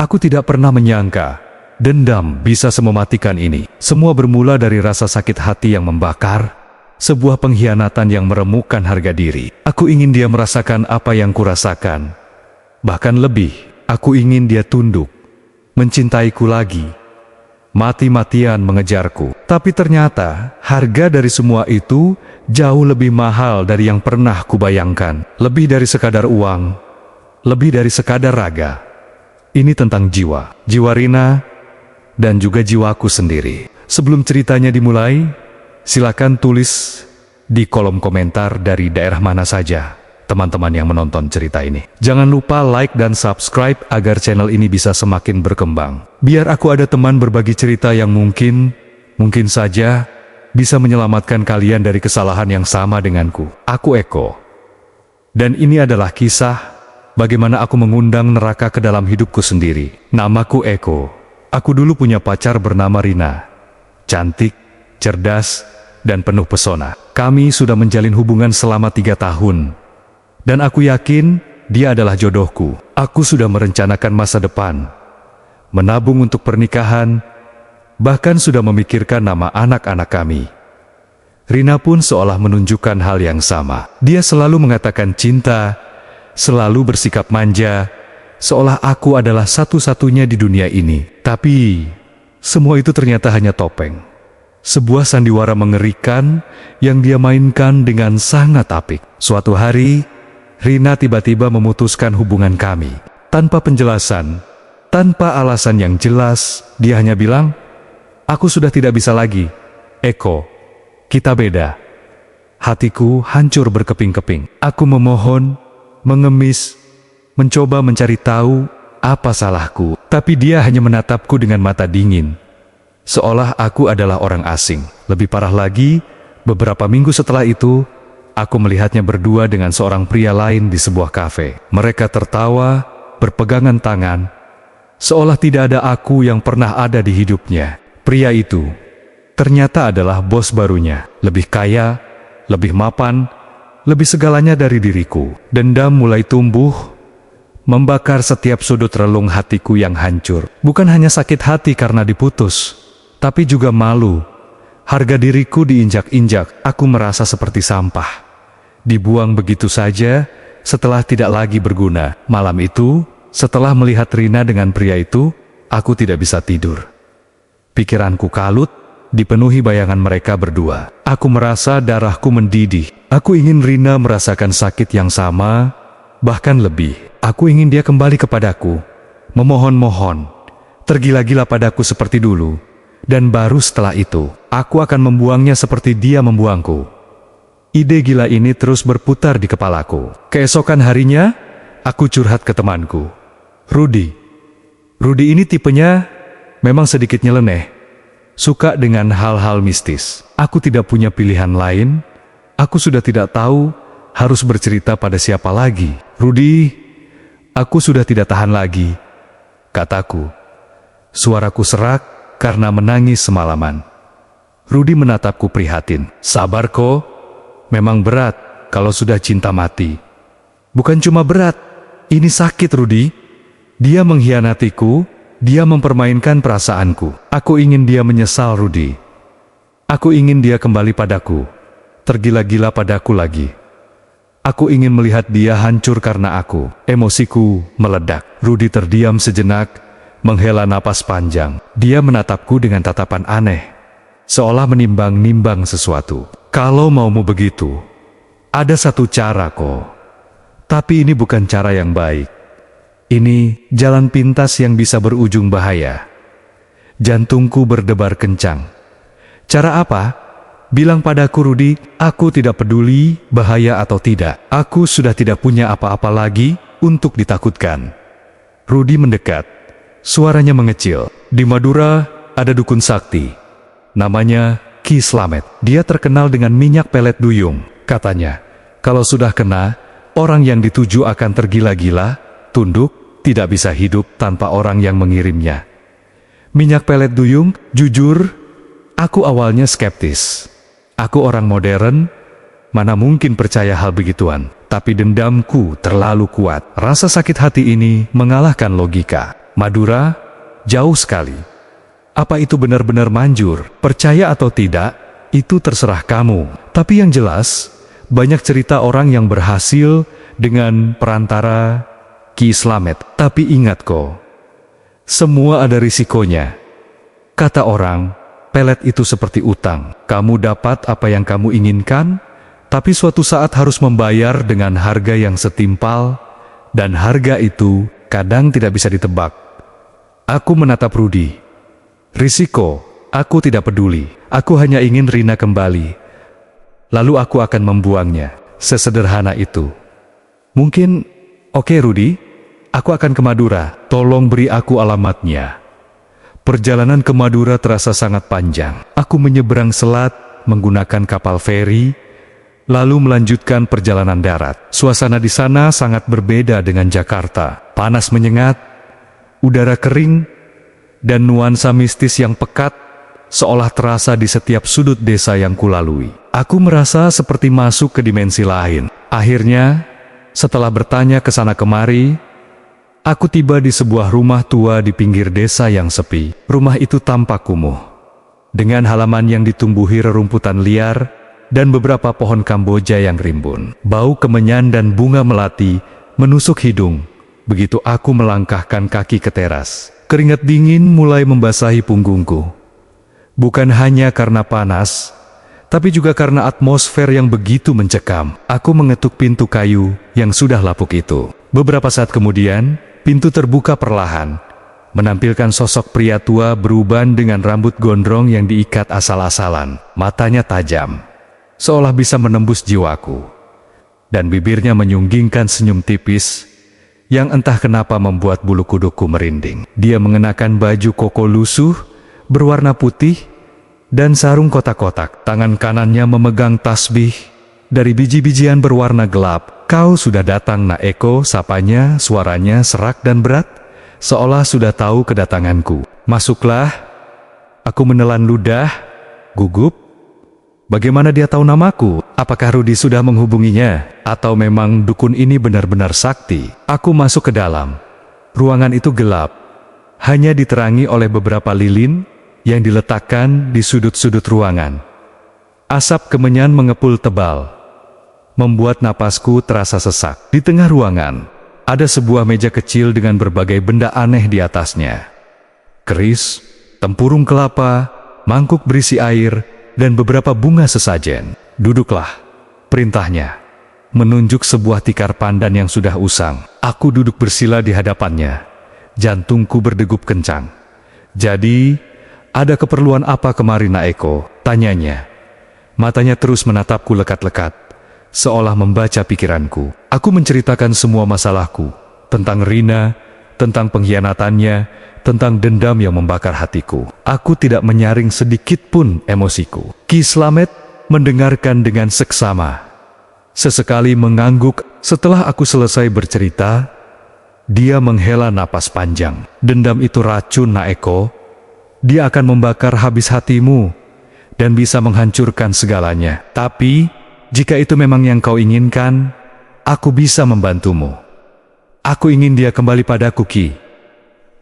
Aku tidak pernah menyangka dendam bisa semematikan ini. Semua bermula dari rasa sakit hati yang membakar, sebuah pengkhianatan yang meremukkan harga diri. Aku ingin dia merasakan apa yang kurasakan. Bahkan lebih, aku ingin dia tunduk, mencintaiku lagi, mati-matian mengejarku. Tapi ternyata, harga dari semua itu jauh lebih mahal dari yang pernah kubayangkan. Lebih dari sekadar uang, lebih dari sekadar raga. Ini tentang jiwa Rina, dan juga jiwaku sendiri. Sebelum ceritanya dimulai, silakan tulis di kolom komentar dari daerah mana saja teman-teman yang menonton cerita ini. Jangan lupa like dan subscribe agar channel ini bisa semakin berkembang. Biar aku ada teman berbagi cerita yang mungkin saja bisa menyelamatkan kalian dari kesalahan yang sama denganku. Aku Eko. Dan ini adalah kisah bagaimana aku mengundang neraka ke dalam hidupku sendiri. Namaku Eko. Aku dulu punya pacar bernama Rina. Cantik, cerdas, dan penuh pesona. Kami sudah menjalin hubungan selama 3 tahun. Dan aku yakin dia adalah jodohku. Aku sudah merencanakan masa depan, menabung untuk pernikahan, bahkan sudah memikirkan nama anak-anak kami. Rina pun seolah menunjukkan hal yang sama. Dia selalu mengatakan cinta, selalu bersikap manja, seolah aku adalah satu-satunya di dunia ini. Tapi, semua itu ternyata hanya topeng. Sebuah sandiwara mengerikan yang dia mainkan dengan sangat apik. Suatu hari, Rina tiba-tiba memutuskan hubungan kami. Tanpa penjelasan, tanpa alasan yang jelas, dia hanya bilang, "Aku sudah tidak bisa lagi. Eko, kita beda." Hatiku hancur berkeping-keping. Aku memohon, mengemis, mencoba mencari tahu apa salahku, tapi dia hanya menatapku dengan mata dingin, seolah aku adalah orang asing. Lebih parah lagi, beberapa minggu setelah itu, aku melihatnya berdua dengan seorang pria lain di sebuah kafe. Mereka tertawa, berpegangan tangan, seolah tidak ada aku yang pernah ada di hidupnya. Pria itu ternyata adalah bos barunya, lebih kaya, lebih mapan, lebih segalanya dari diriku. Dendam mulai tumbuh, membakar setiap sudut relung hatiku yang hancur. Bukan hanya sakit hati karena diputus, tapi juga malu. Harga diriku diinjak-injak. Aku merasa seperti sampah, dibuang begitu saja setelah tidak lagi berguna. Malam itu, setelah melihat Rina dengan pria itu, aku tidak bisa tidur. Pikiranku kalut, dipenuhi bayangan mereka berdua. Aku merasa darahku mendidih. Aku ingin Rina merasakan sakit yang sama, bahkan lebih. Aku ingin dia kembali kepadaku, memohon-mohon, tergila-gila padaku seperti dulu. Dan baru setelah itu, aku akan membuangnya seperti dia membuangku. Ide gila ini terus berputar di kepalaku. Keesokan harinya, aku curhat ke temanku, Rudy. Rudy ini tipenya memang sedikit nyeleneh, suka dengan hal-hal mistis. Aku tidak punya pilihan lain. Aku sudah tidak tahu harus bercerita pada siapa lagi. Rudy, aku sudah tidak tahan lagi, kataku. Suaraku serak karena menangis semalaman. Rudy menatapku prihatin. Sabar kok, memang berat kalau sudah cinta mati. Bukan cuma berat, ini sakit Rudy. Dia mengkhianatiku, dia mempermainkan perasaanku. Aku ingin dia menyesal Rudy. Aku ingin dia kembali padaku, tergila-gila padaku lagi. Aku ingin melihat dia hancur karena aku. Emosiku meledak. Rudy terdiam sejenak, menghela napas panjang. Dia menatapku dengan tatapan aneh, seolah menimbang-nimbang sesuatu. Kalau maumu begitu, ada satu cara kok. Tapi ini bukan cara yang baik. Ini jalan pintas yang bisa berujung bahaya. Jantungku berdebar kencang. Cara apa? Bilang padaku Rudy, aku tidak peduli bahaya atau tidak. Aku sudah tidak punya apa-apa lagi untuk ditakutkan. Rudy mendekat. Suaranya mengecil. Di Madura ada dukun sakti. Namanya Ki Slamet. Dia terkenal dengan minyak pelet duyung. Katanya, kalau sudah kena, orang yang dituju akan tergila-gila, tunduk, tidak bisa hidup tanpa orang yang mengirimnya. Minyak pelet duyung, jujur, aku awalnya skeptis. Aku orang modern, mana mungkin percaya hal begituan. Tapi dendamku terlalu kuat. Rasa sakit hati ini mengalahkan logika. Madura, jauh sekali. Apa itu benar-benar manjur? Percaya atau tidak, itu terserah kamu. Tapi yang jelas, banyak cerita orang yang berhasil dengan perantara Ki Slamet. Tapi ingat kok, semua ada risikonya. Kata orang, pelet itu seperti utang. Kamu dapat apa yang kamu inginkan, tapi suatu saat harus membayar dengan harga yang setimpal, dan harga itu kadang tidak bisa ditebak. Aku menatap Rudy. Risiko, aku tidak peduli. Aku hanya ingin Rina kembali. Lalu aku akan membuangnya. Sesederhana itu. Mungkin, oke Rudy, aku akan ke Madura. Tolong beri aku alamatnya. Perjalanan ke Madura terasa sangat panjang. Aku menyeberang selat menggunakan kapal feri, lalu melanjutkan perjalanan darat. Suasana di sana sangat berbeda dengan Jakarta. Panas menyengat, udara kering, dan nuansa mistis yang pekat seolah terasa di setiap sudut desa yang kulalui. Aku merasa seperti masuk ke dimensi lain. Akhirnya, setelah bertanya ke sana kemari, aku tiba di sebuah rumah tua di pinggir desa yang sepi. Rumah itu tampak kumuh, dengan halaman yang ditumbuhi rerumputan liar dan beberapa pohon kamboja yang rimbun. Bau kemenyan dan bunga melati menusuk hidung begitu aku melangkahkan kaki ke teras. Keringat dingin mulai membasahi punggungku. Bukan hanya karena panas, tapi juga karena atmosfer yang begitu mencekam. Aku mengetuk pintu kayu yang sudah lapuk itu. Beberapa saat kemudian, pintu terbuka perlahan, menampilkan sosok pria tua beruban dengan rambut gondrong yang diikat asal-asalan. Matanya tajam, seolah bisa menembus jiwaku, dan bibirnya menyunggingkan senyum tipis yang entah kenapa membuat bulu kudukku merinding. Dia mengenakan baju koko lusuh berwarna putih dan sarung kotak-kotak. Tangan kanannya memegang tasbih dari biji-bijian berwarna gelap. "Kau sudah datang, Nak Eko," sapanya, suaranya serak dan berat, seolah sudah tahu kedatanganku. "Masuklah." Aku menelan ludah, gugup. Bagaimana dia tahu namaku? Apakah Rudy sudah menghubunginya? Atau memang dukun ini benar-benar sakti? Aku masuk ke dalam. Ruangan itu gelap, hanya diterangi oleh beberapa lilin yang diletakkan di sudut-sudut ruangan. Asap kemenyan mengepul tebal, membuat napasku terasa sesak. Di tengah ruangan, ada sebuah meja kecil dengan berbagai benda aneh di atasnya. Keris, tempurung kelapa, mangkuk berisi air, dan beberapa bunga sesajen. "Duduklah," perintahnya, menunjuk sebuah tikar pandan yang sudah usang. Aku duduk bersila di hadapannya. Jantungku berdegup kencang. "Jadi, ada keperluan apa kemari, Nak Eko?" tanyanya. Matanya terus menatapku lekat-lekat, seolah membaca pikiranku. Aku menceritakan semua masalahku, tentang Rina, tentang pengkhianatannya, tentang dendam yang membakar hatiku. Aku tidak menyaring sedikit pun emosiku. Ki Slamet mendengarkan dengan seksama. Sesekali mengangguk. Setelah aku selesai bercerita, dia menghela napas panjang. "Dendam itu racun, Nak Eko. Dia akan membakar habis hatimu dan bisa menghancurkan segalanya. Tapi, jika itu memang yang kau inginkan, aku bisa membantumu. Aku ingin dia kembali padaku, Ki.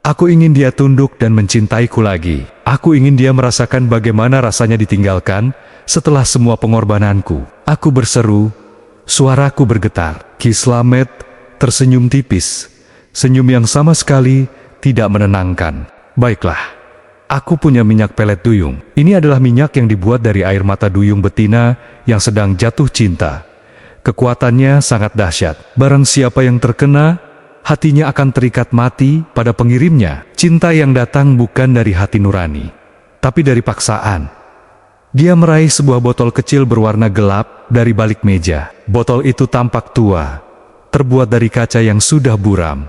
Aku ingin dia tunduk dan mencintaiku lagi. Aku ingin dia merasakan bagaimana rasanya ditinggalkan setelah semua pengorbananku." Aku berseru, suaraku bergetar. Ki Slamet tersenyum tipis, senyum yang sama sekali tidak menenangkan. "Baiklah, aku punya minyak pelet duyung. Ini adalah minyak yang dibuat dari air mata duyung betina yang sedang jatuh cinta. Kekuatannya sangat dahsyat. Barang siapa yang terkena, hatinya akan terikat mati pada pengirimnya. Cinta yang datang bukan dari hati nurani, tapi dari paksaan." Dia meraih sebuah botol kecil berwarna gelap dari balik meja. Botol itu tampak tua, terbuat dari kaca yang sudah buram,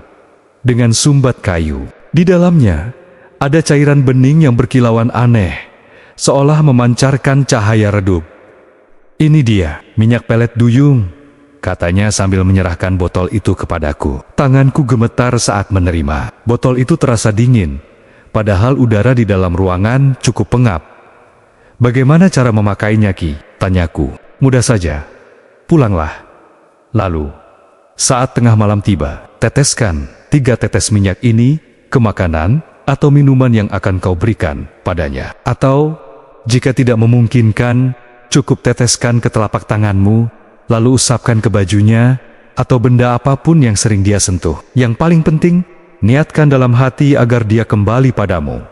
dengan sumbat kayu. Di dalamnya, ada cairan bening yang berkilauan aneh, seolah memancarkan cahaya redup. "Ini dia, minyak pelet duyung," katanya sambil menyerahkan botol itu kepadaku. Tanganku gemetar saat menerima. Botol itu terasa dingin, padahal udara di dalam ruangan cukup pengap. "Bagaimana cara memakainya, Ki?" tanyaku. "Mudah saja. Pulanglah. Lalu, saat tengah malam tiba, teteskan 3 tetes minyak ini ke makanan atau minuman yang akan kau berikan padanya. Atau, jika tidak memungkinkan, cukup teteskan ke telapak tanganmu, lalu usapkan ke bajunya, atau benda apapun yang sering dia sentuh. Yang paling penting, niatkan dalam hati agar dia kembali padamu,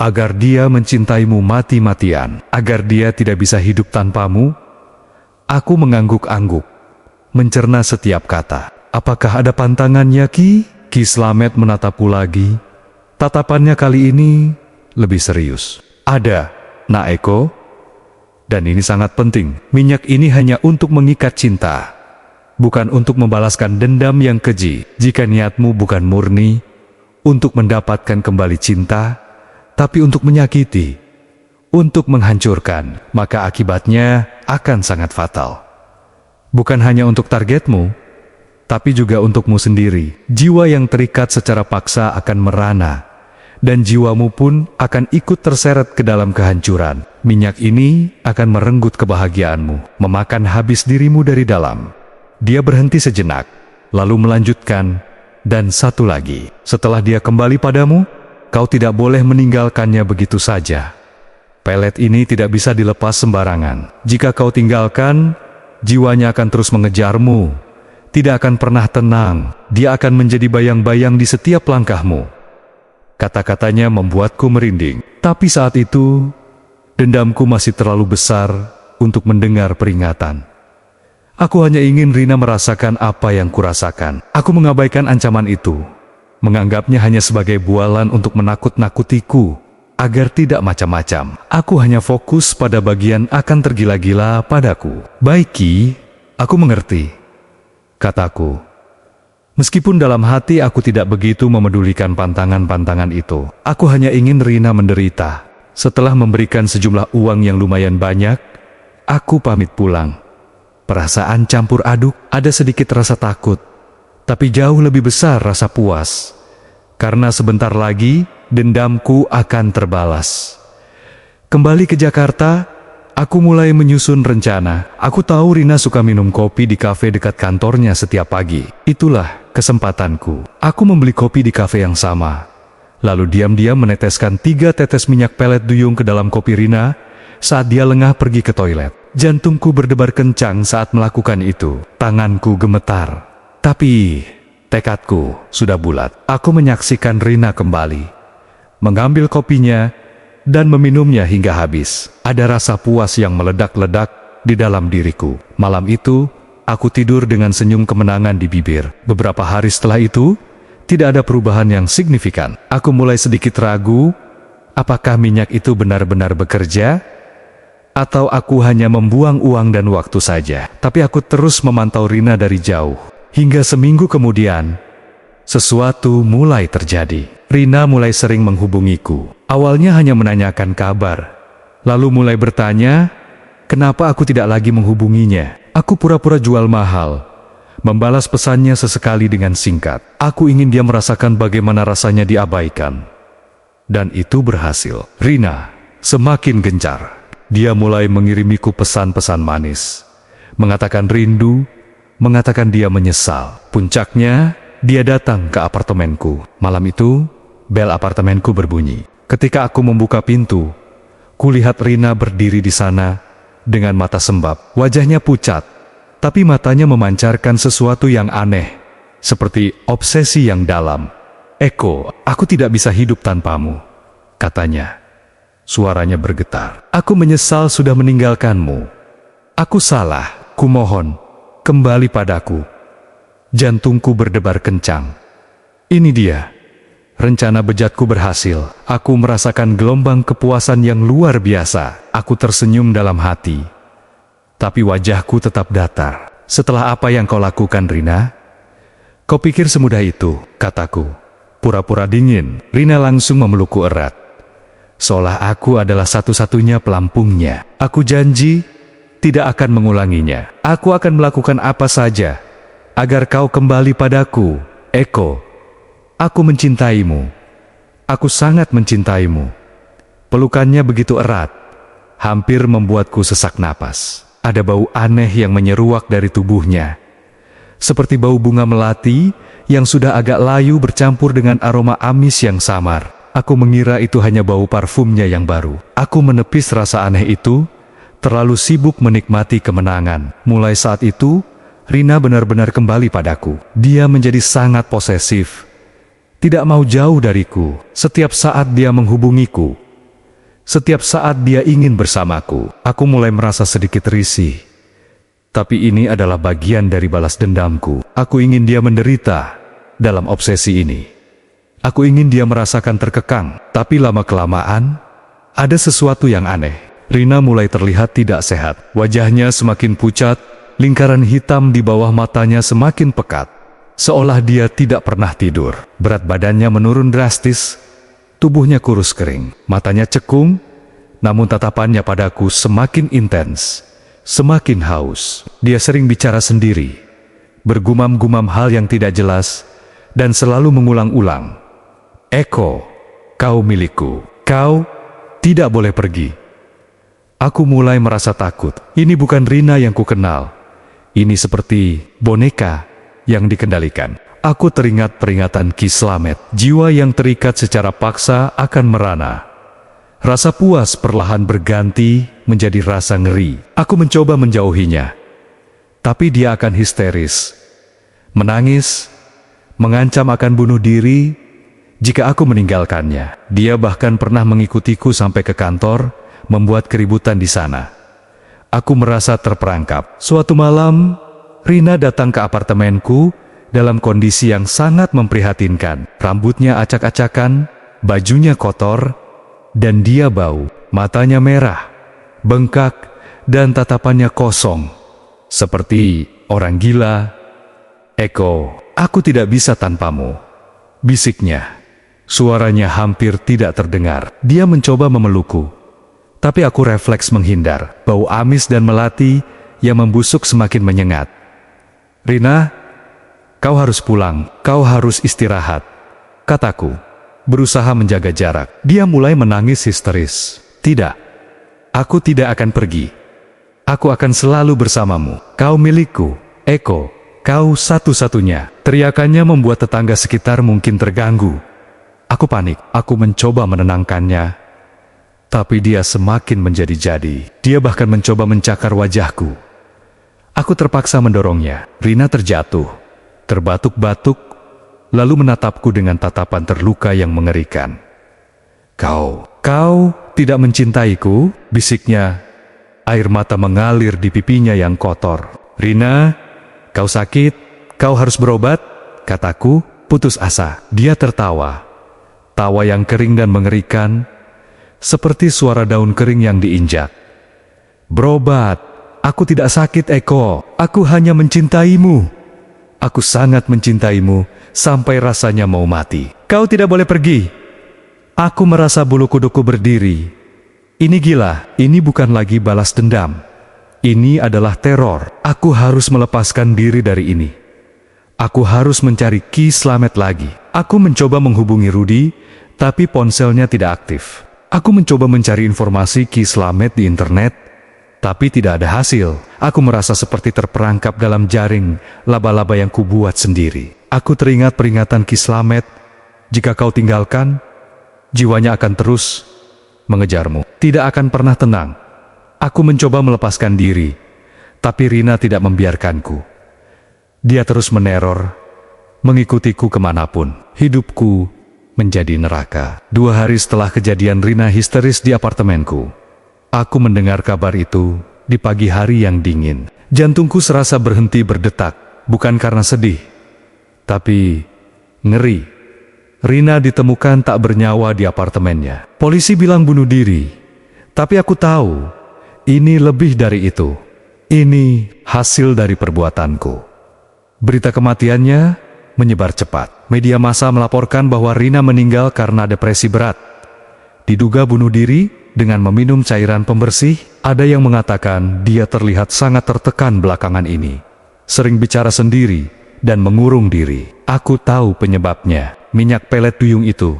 agar dia mencintaimu mati-matian, agar dia tidak bisa hidup tanpamu. Aku mengangguk-angguk, mencerna setiap kata. Apakah ada pantangannya, Ki? Ki Slamet menatapku lagi. Tatapannya kali ini lebih serius. Ada, Nak Eko. Dan ini sangat penting. Minyak ini hanya untuk mengikat cinta, bukan untuk membalaskan dendam yang keji. Jika niatmu bukan murni untuk mendapatkan kembali cinta, tapi untuk menyakiti, untuk menghancurkan, maka akibatnya akan sangat fatal. Bukan hanya untuk targetmu, tapi juga untukmu sendiri. Jiwa yang terikat secara paksa akan merana, dan jiwamu pun akan ikut terseret ke dalam kehancuran. Minyak ini akan merenggut kebahagiaanmu, memakan habis dirimu dari dalam. Dia berhenti sejenak, lalu melanjutkan, dan satu lagi. Setelah dia kembali padamu, kau tidak boleh meninggalkannya begitu saja. Pelet ini tidak bisa dilepas sembarangan. Jika kau tinggalkan, jiwanya akan terus mengejarmu. Tidak akan pernah tenang, dia akan menjadi bayang-bayang di setiap langkahmu. Kata-katanya membuatku merinding, tapi saat itu, dendamku masih terlalu besar untuk mendengar peringatan. Aku hanya ingin Rina merasakan apa yang kurasakan. Aku mengabaikan ancaman itu, menganggapnya hanya sebagai bualan untuk menakut-nakutiku, agar tidak macam-macam. Aku hanya fokus pada bagian akan tergila-gila padaku. Baik Ki, aku mengerti, kataku. Meskipun dalam hati aku tidak begitu memedulikan pantangan-pantangan itu. Aku hanya ingin Rina menderita. Setelah memberikan sejumlah uang yang lumayan banyak, aku pamit pulang. Perasaan campur aduk, ada sedikit rasa takut, tapi jauh lebih besar rasa puas. Karena sebentar lagi, dendamku akan terbalas. Kembali ke Jakarta, aku mulai menyusun rencana. Aku tahu Rina suka minum kopi di kafe dekat kantornya setiap pagi. Itulah kesempatanku. Aku membeli kopi di kafe yang sama, lalu diam-diam meneteskan 3 tetes minyak pelet duyung ke dalam kopi Rina saat dia lengah pergi ke toilet. Jantungku berdebar kencang saat melakukan itu. Tanganku gemetar. Tapi tekadku sudah bulat. Aku menyaksikan Rina kembali, mengambil kopinya, dan meminumnya hingga habis. Ada rasa puas yang meledak-ledak di dalam diriku. Malam itu, aku tidur dengan senyum kemenangan di bibir. Beberapa hari setelah itu, tidak ada perubahan yang signifikan. Aku mulai sedikit ragu, apakah minyak itu benar-benar bekerja, atau aku hanya membuang uang dan waktu saja. Tapi aku terus memantau Rina dari jauh. Hingga seminggu kemudian, sesuatu mulai terjadi. Rina mulai sering menghubungiku. Awalnya hanya menanyakan kabar, lalu mulai bertanya, kenapa aku tidak lagi menghubunginya. Aku pura-pura jual mahal, membalas pesannya sesekali dengan singkat. Aku ingin dia merasakan bagaimana rasanya diabaikan. Dan itu berhasil. Rina semakin gencar. Dia mulai mengirimiku pesan-pesan manis, mengatakan rindu, mengatakan dia menyesal. Puncaknya, dia datang ke apartemenku. Malam itu, bel apartemenku berbunyi. Ketika aku membuka pintu, kulihat Rina berdiri di sana dengan mata sembab. Wajahnya pucat, tapi matanya memancarkan sesuatu yang aneh, seperti obsesi yang dalam. Eko, aku tidak bisa hidup tanpamu, katanya. Suaranya bergetar. Aku menyesal sudah meninggalkanmu. Aku salah, kumohon, kembali padaku. Jantungku berdebar kencang. Ini dia. Rencana bejatku berhasil. Aku merasakan gelombang kepuasan yang luar biasa. Aku tersenyum dalam hati. Tapi wajahku tetap datar. Setelah apa yang kau lakukan, Rina? Kau pikir semudah itu, kataku. Pura-pura dingin. Rina langsung memelukku erat, seolah aku adalah satu-satunya pelampungnya. Aku janji tidak akan mengulanginya. Aku akan melakukan apa saja agar kau kembali padaku, Eko. Aku mencintaimu. Aku sangat mencintaimu. Pelukannya begitu erat, hampir membuatku sesak napas. Ada bau aneh yang menyeruak dari tubuhnya, seperti bau bunga melati yang sudah agak layu bercampur dengan aroma amis yang samar. Aku mengira itu hanya bau parfumnya yang baru. Aku menepis rasa aneh itu, terlalu sibuk menikmati kemenangan. Mulai saat itu, Rina benar-benar kembali padaku. Dia menjadi sangat posesif, tidak mau jauh dariku. Setiap saat dia menghubungiku, setiap saat dia ingin bersamaku, aku mulai merasa sedikit risih. Tapi ini adalah bagian dari balas dendamku. Aku ingin dia menderita dalam obsesi ini. Aku ingin dia merasakan terkekang. Tapi lama-kelamaan, ada sesuatu yang aneh. Rina mulai terlihat tidak sehat. Wajahnya semakin pucat, lingkaran hitam di bawah matanya semakin pekat. Seolah dia tidak pernah tidur. Berat badannya menurun drastis, tubuhnya kurus kering. Matanya cekung, namun tatapannya padaku semakin intens, semakin haus. Dia sering bicara sendiri, bergumam-gumam hal yang tidak jelas, dan selalu mengulang-ulang, "Eko, kau milikku. Kau tidak boleh pergi." Aku mulai merasa takut. Ini bukan Rina yang kukenal. Ini seperti boneka yang dikendalikan. Aku teringat peringatan Ki Slamet. Jiwa yang terikat secara paksa akan merana. Rasa puas perlahan berganti menjadi rasa ngeri. Aku mencoba menjauhinya, tapi dia akan histeris, menangis, mengancam akan bunuh diri jika aku meninggalkannya. Dia bahkan pernah mengikutiku sampai ke kantor, membuat keributan di sana. Aku merasa terperangkap. Suatu malam, Rina datang ke apartemenku dalam kondisi yang sangat memprihatinkan. Rambutnya acak-acakan, bajunya kotor, dan dia bau. Matanya merah, bengkak, dan tatapannya kosong, seperti orang gila. "Eko, aku tidak bisa tanpamu," bisiknya. Suaranya hampir tidak terdengar. Dia mencoba memelukku, tapi aku refleks menghindar. Bau amis dan melati yang membusuk semakin menyengat. "Rina, kau harus pulang. Kau harus istirahat," kataku, berusaha menjaga jarak. Dia mulai menangis histeris. "Tidak, aku tidak akan pergi. Aku akan selalu bersamamu. Kau milikku, Eko. Kau satu-satunya." Teriakannya membuat tetangga sekitar mungkin terganggu. Aku panik. Aku mencoba menenangkannya, tapi dia semakin menjadi-jadi. Dia bahkan mencoba mencakar wajahku. Aku terpaksa mendorongnya. Rina terjatuh, terbatuk-batuk, lalu menatapku dengan tatapan terluka yang mengerikan. Kau tidak mencintaiku?" bisiknya. Air mata mengalir di pipinya yang kotor. "Rina, kau sakit, kau harus berobat," kataku, putus asa. Dia tertawa. Tawa yang kering dan mengerikan, seperti suara daun kering yang diinjak. "Berobat? Aku tidak sakit, Eko. Aku hanya mencintaimu. Aku sangat mencintaimu, sampai rasanya mau mati. Kau tidak boleh pergi." Aku merasa bulu kuduku berdiri. Ini gila. Ini bukan lagi balas dendam. Ini adalah teror. Aku harus melepaskan diri dari ini. Aku harus mencari Ki Slamet lagi. Aku mencoba menghubungi Rudy, tapi ponselnya tidak aktif. Aku mencoba mencari informasi Ki Slamet di internet, tapi tidak ada hasil. Aku merasa seperti terperangkap dalam jaring laba-laba yang kubuat sendiri. Aku teringat peringatan Ki Slamet, "Jika kau tinggalkan, jiwanya akan terus mengejarmu, tidak akan pernah tenang." Aku mencoba melepaskan diri, tapi Rina tidak membiarkanku. Dia terus meneror, mengikutiku kemanapun. Hidupku menjadi neraka. 2 hari setelah kejadian Rina histeris di apartemenku, aku mendengar kabar itu di pagi hari yang dingin. Jantungku serasa berhenti berdetak, bukan karena sedih, tapi ngeri. Rina ditemukan tak bernyawa di apartemennya. Polisi bilang bunuh diri, tapi aku tahu ini lebih dari itu. Ini hasil dari perbuatanku. Berita kematiannya menyebar cepat. Media massa melaporkan bahwa Rina meninggal karena depresi berat. Diduga bunuh diri dengan meminum cairan pembersih. Ada yang mengatakan dia terlihat sangat tertekan belakangan ini, sering bicara sendiri dan mengurung diri. Aku tahu penyebabnya, minyak pelet duyung itu,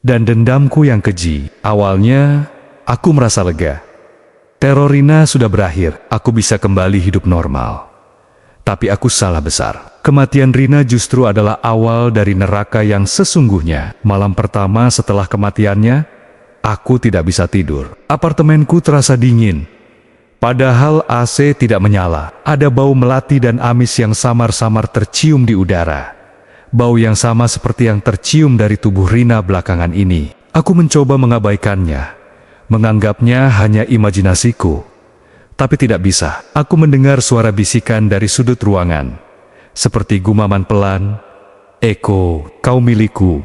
dan dendamku yang keji. Awalnya, aku merasa lega. Teror Rina sudah berakhir, aku bisa kembali hidup normal. Tapi aku salah besar. Kematian Rina justru adalah awal dari neraka yang sesungguhnya. Malam pertama setelah kematiannya, aku tidak bisa tidur. Apartemenku terasa dingin. Padahal AC tidak menyala. Ada bau melati dan amis yang samar-samar tercium di udara. Bau yang sama seperti yang tercium dari tubuh Rina belakangan ini. Aku mencoba mengabaikannya, menganggapnya hanya imajinasiku. Tapi tidak bisa. Aku mendengar suara bisikan dari sudut ruangan. Seperti gumaman pelan, "Eko, kau milikku."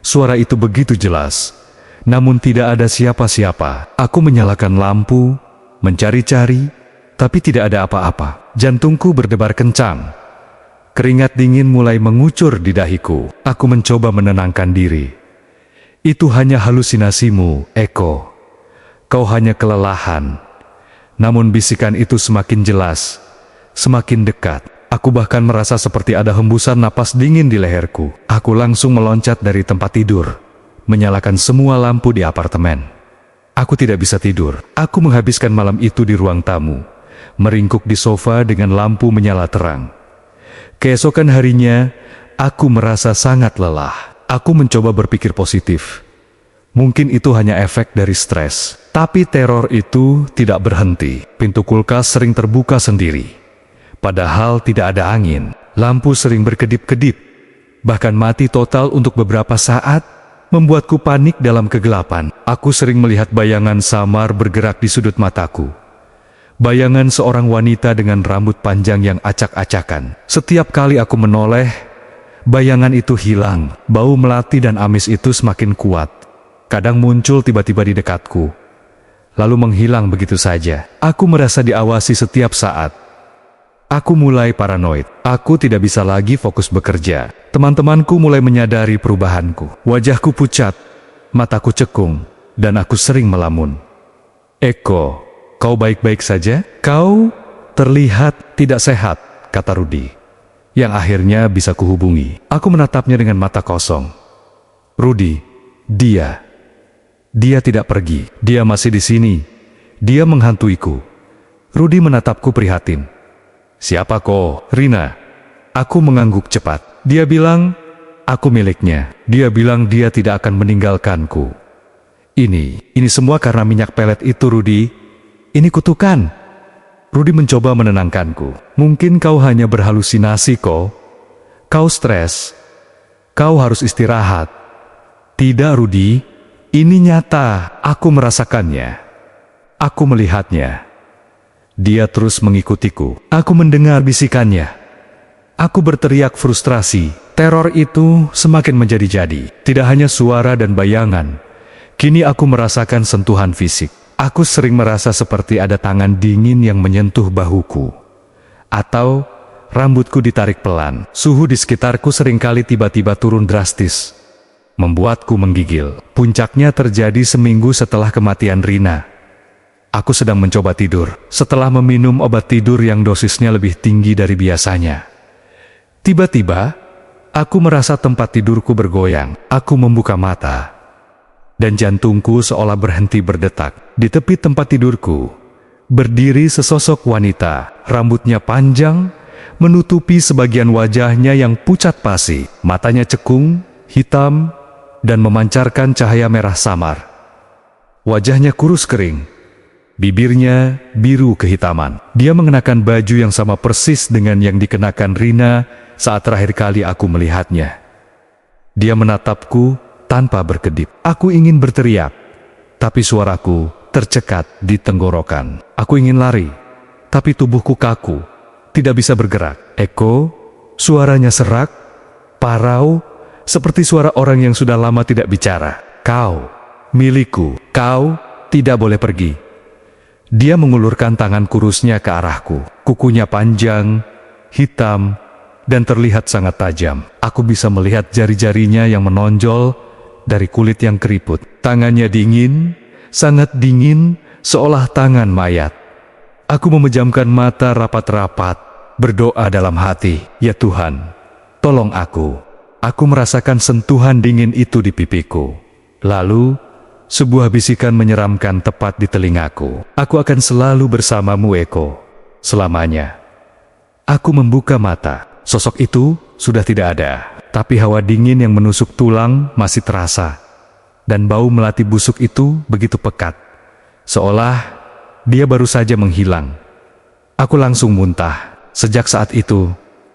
Suara itu begitu jelas. Namun tidak ada siapa-siapa. Aku menyalakan lampu, mencari-cari, tapi tidak ada apa-apa. Jantungku berdebar kencang. Keringat dingin mulai mengucur di dahiku. Aku mencoba menenangkan diri. Itu hanya halusinasimu, Eko. Kau hanya kelelahan. Namun bisikan itu semakin jelas, semakin dekat. Aku bahkan merasa seperti ada hembusan napas dingin di leherku. Aku langsung meloncat dari tempat tidur, menyalakan semua lampu di apartemen. Aku tidak bisa tidur. Aku menghabiskan malam itu di ruang tamu, meringkuk di sofa dengan lampu menyala terang. Keesokan harinya, aku merasa sangat lelah. Aku mencoba berpikir positif. Mungkin itu hanya efek dari stres. Tapi teror itu tidak berhenti. Pintu kulkas sering terbuka sendiri. Padahal tidak ada angin. Lampu sering berkedip-kedip. Bahkan mati total untuk beberapa saat, membuatku panik dalam kegelapan. Aku sering melihat bayangan samar bergerak di sudut mataku. Bayangan seorang wanita dengan rambut panjang yang acak-acakan. Setiap kali aku menoleh, bayangan itu hilang. Bau melati dan amis itu semakin kuat. Kadang muncul tiba-tiba di dekatku, lalu menghilang begitu saja. Aku merasa diawasi setiap saat. Aku mulai paranoid. Aku tidak bisa lagi fokus bekerja. Teman-temanku mulai menyadari perubahanku. Wajahku pucat, mataku cekung, dan aku sering melamun. "Eko, kau baik-baik saja? Kau terlihat tidak sehat," kata Rudi, yang akhirnya bisa kuhubungi. Aku menatapnya dengan mata kosong. "Rudi, Dia tidak pergi. Dia masih di sini. Dia menghantuiku." Rudi menatapku prihatin. "Siapa kau?" "Rina." Aku mengangguk cepat. Dia bilang, "Aku miliknya." Dia bilang dia tidak akan meninggalkanku. Ini semua karena minyak pelet itu, Rudi. Ini kutukan." Rudi mencoba menenangkanku. "Mungkin kau hanya berhalusinasi kok. Kau stres. Kau harus istirahat." "Tidak, Rudi. Ini nyata, aku merasakannya. Aku melihatnya." Dia terus mengikutiku. Aku mendengar bisikannya. Aku berteriak frustrasi. Teror itu semakin menjadi-jadi. Tidak hanya suara dan bayangan. Kini aku merasakan sentuhan fisik. Aku sering merasa seperti ada tangan dingin yang menyentuh bahuku. Atau rambutku ditarik pelan. Suhu di sekitarku seringkali tiba-tiba turun drastis, membuatku menggigil. Puncaknya terjadi seminggu setelah kematian Rina. Aku sedang mencoba tidur, setelah meminum obat tidur yang dosisnya lebih tinggi dari biasanya. Tiba-tiba, aku merasa tempat tidurku bergoyang. Aku membuka mata, dan jantungku seolah berhenti berdetak. Di tepi tempat tidurku, berdiri sesosok wanita. Rambutnya panjang, menutupi sebagian wajahnya yang pucat pasi. Matanya cekung, hitam, dan memancarkan cahaya merah samar. Wajahnya kurus kering, bibirnya biru kehitaman. Dia mengenakan baju yang sama persis dengan yang dikenakan Rina saat terakhir kali aku melihatnya. Dia menatapku tanpa berkedip. Aku ingin berteriak, tapi suaraku tercekat di tenggorokan. Aku ingin lari, tapi tubuhku kaku, tidak bisa bergerak. "Eko," suaranya serak, parau, seperti suara orang yang sudah lama tidak bicara. "Kau milikku. Kau tidak boleh pergi." Dia mengulurkan tangan kurusnya ke arahku. Kukunya panjang, hitam, dan terlihat sangat tajam. Aku bisa melihat jari-jarinya yang menonjol dari kulit yang keriput. Tangannya dingin, sangat dingin, seolah tangan mayat. Aku memejamkan mata rapat-rapat, berdoa dalam hati, "Ya Tuhan, tolong aku." Aku merasakan sentuhan dingin itu di pipiku. Lalu, sebuah bisikan menyeramkan tepat di telingaku. "Aku akan selalu bersamamu, Eko. Selamanya." Aku membuka mata. Sosok itu sudah tidak ada. Tapi hawa dingin yang menusuk tulang masih terasa. Dan bau melati busuk itu begitu pekat. Seolah dia baru saja menghilang. Aku langsung muntah. Sejak saat itu,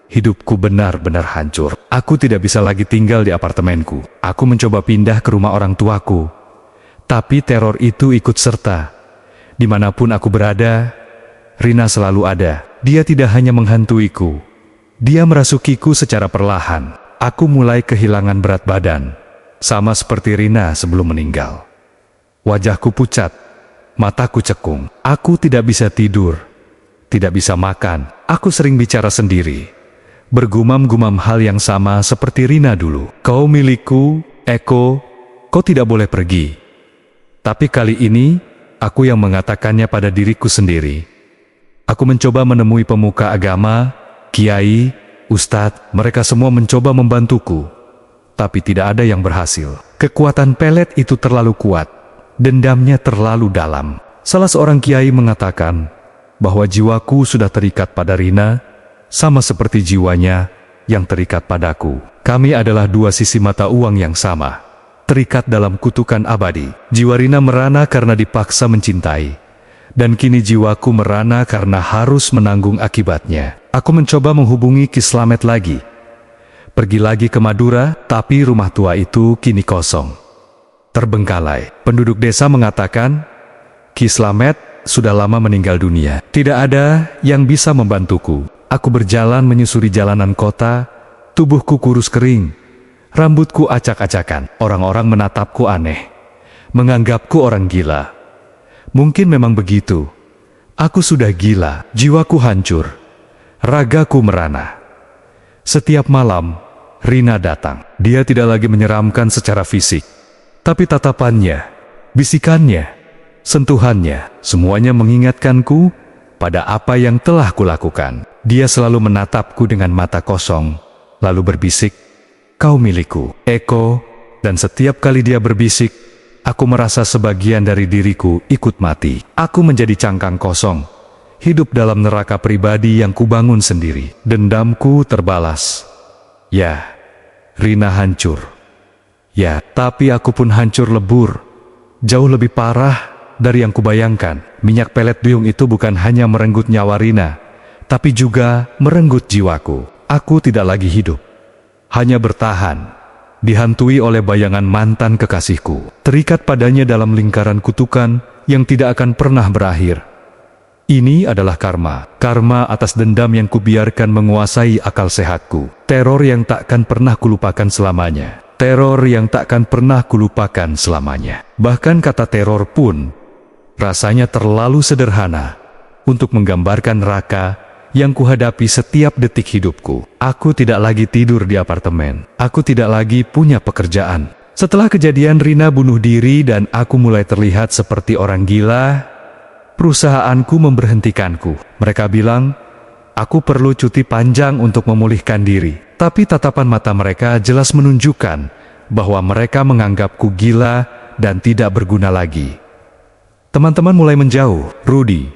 hidupku benar-benar hancur. Aku tidak bisa lagi tinggal di apartemenku. Aku mencoba pindah ke rumah orang tuaku. Tapi teror itu ikut serta. Dimanapun aku berada, Rina selalu ada. Dia tidak hanya menghantuiku. Dia merasukiku secara perlahan. Aku mulai kehilangan berat badan. Sama seperti Rina sebelum meninggal. Wajahku pucat. Mataku cekung. Aku tidak bisa tidur. Tidak bisa makan. Aku sering bicara sendiri. Bergumam-gumam hal yang sama seperti Rina dulu. Kau milikku, Eko. Kau tidak boleh pergi. Tapi kali ini, aku yang mengatakannya pada diriku sendiri. Aku mencoba menemui pemuka agama, kiai, ustadz, mereka semua mencoba membantuku. Tapi tidak ada yang berhasil. Kekuatan pelet itu terlalu kuat. Dendamnya terlalu dalam. Salah seorang kiai mengatakan bahwa jiwaku sudah terikat pada Rina, sama seperti jiwanya yang terikat padaku. Kami adalah dua sisi mata uang yang sama, terikat dalam kutukan abadi. Jiwa Rina merana karena dipaksa mencintai, dan kini jiwaku merana karena harus menanggung akibatnya. Aku mencoba menghubungi Ki Slamet lagi. Pergi lagi ke Madura, tapi rumah tua itu kini kosong. Terbengkalai. Penduduk desa mengatakan, Ki Slamet sudah lama meninggal dunia. Tidak ada yang bisa membantuku. Aku berjalan menyusuri jalanan kota, tubuhku kurus kering, rambutku acak-acakan. Orang-orang menatapku aneh, menganggapku orang gila. Mungkin memang begitu. Aku sudah gila, jiwaku hancur, ragaku merana. Setiap malam, Rina datang. Dia tidak lagi menyeramkan secara fisik, tapi tatapannya, bisikannya, sentuhannya, semuanya mengingatkanku pada apa yang telah kulakukan. Dia selalu menatapku dengan mata kosong, lalu berbisik, "Kau milikku, Eko." Dan setiap kali dia berbisik, aku merasa sebagian dari diriku ikut mati. Aku menjadi cangkang kosong, hidup dalam neraka pribadi yang kubangun sendiri. Dendamku terbalas. Ya, Rina hancur. Ya, tapi aku pun hancur lebur. Jauh lebih parah dari yang kubayangkan. Minyak pelet duyung itu bukan hanya merenggut nyawa Rina, tapi juga merenggut jiwaku. Aku tidak lagi hidup, hanya bertahan, dihantui oleh bayangan mantan kekasihku, terikat padanya dalam lingkaran kutukan yang tidak akan pernah berakhir. Ini adalah karma atas dendam yang kubiarkan menguasai akal sehatku. Teror yang takkan pernah kulupakan selamanya. Teror yang takkan pernah kulupakan selamanya. Bahkan kata teror pun rasanya terlalu sederhana untuk menggambarkan neraka yang kuhadapi setiap detik hidupku. Aku tidak lagi tidur di apartemen. Aku tidak lagi punya pekerjaan. Setelah kejadian Rina bunuh diri dan aku mulai terlihat seperti orang gila, perusahaanku memberhentikanku. Mereka bilang, aku perlu cuti panjang untuk memulihkan diri. Tapi tatapan mata mereka jelas menunjukkan bahwa mereka menganggapku gila dan tidak berguna lagi. Teman-teman mulai menjauh. Rudy,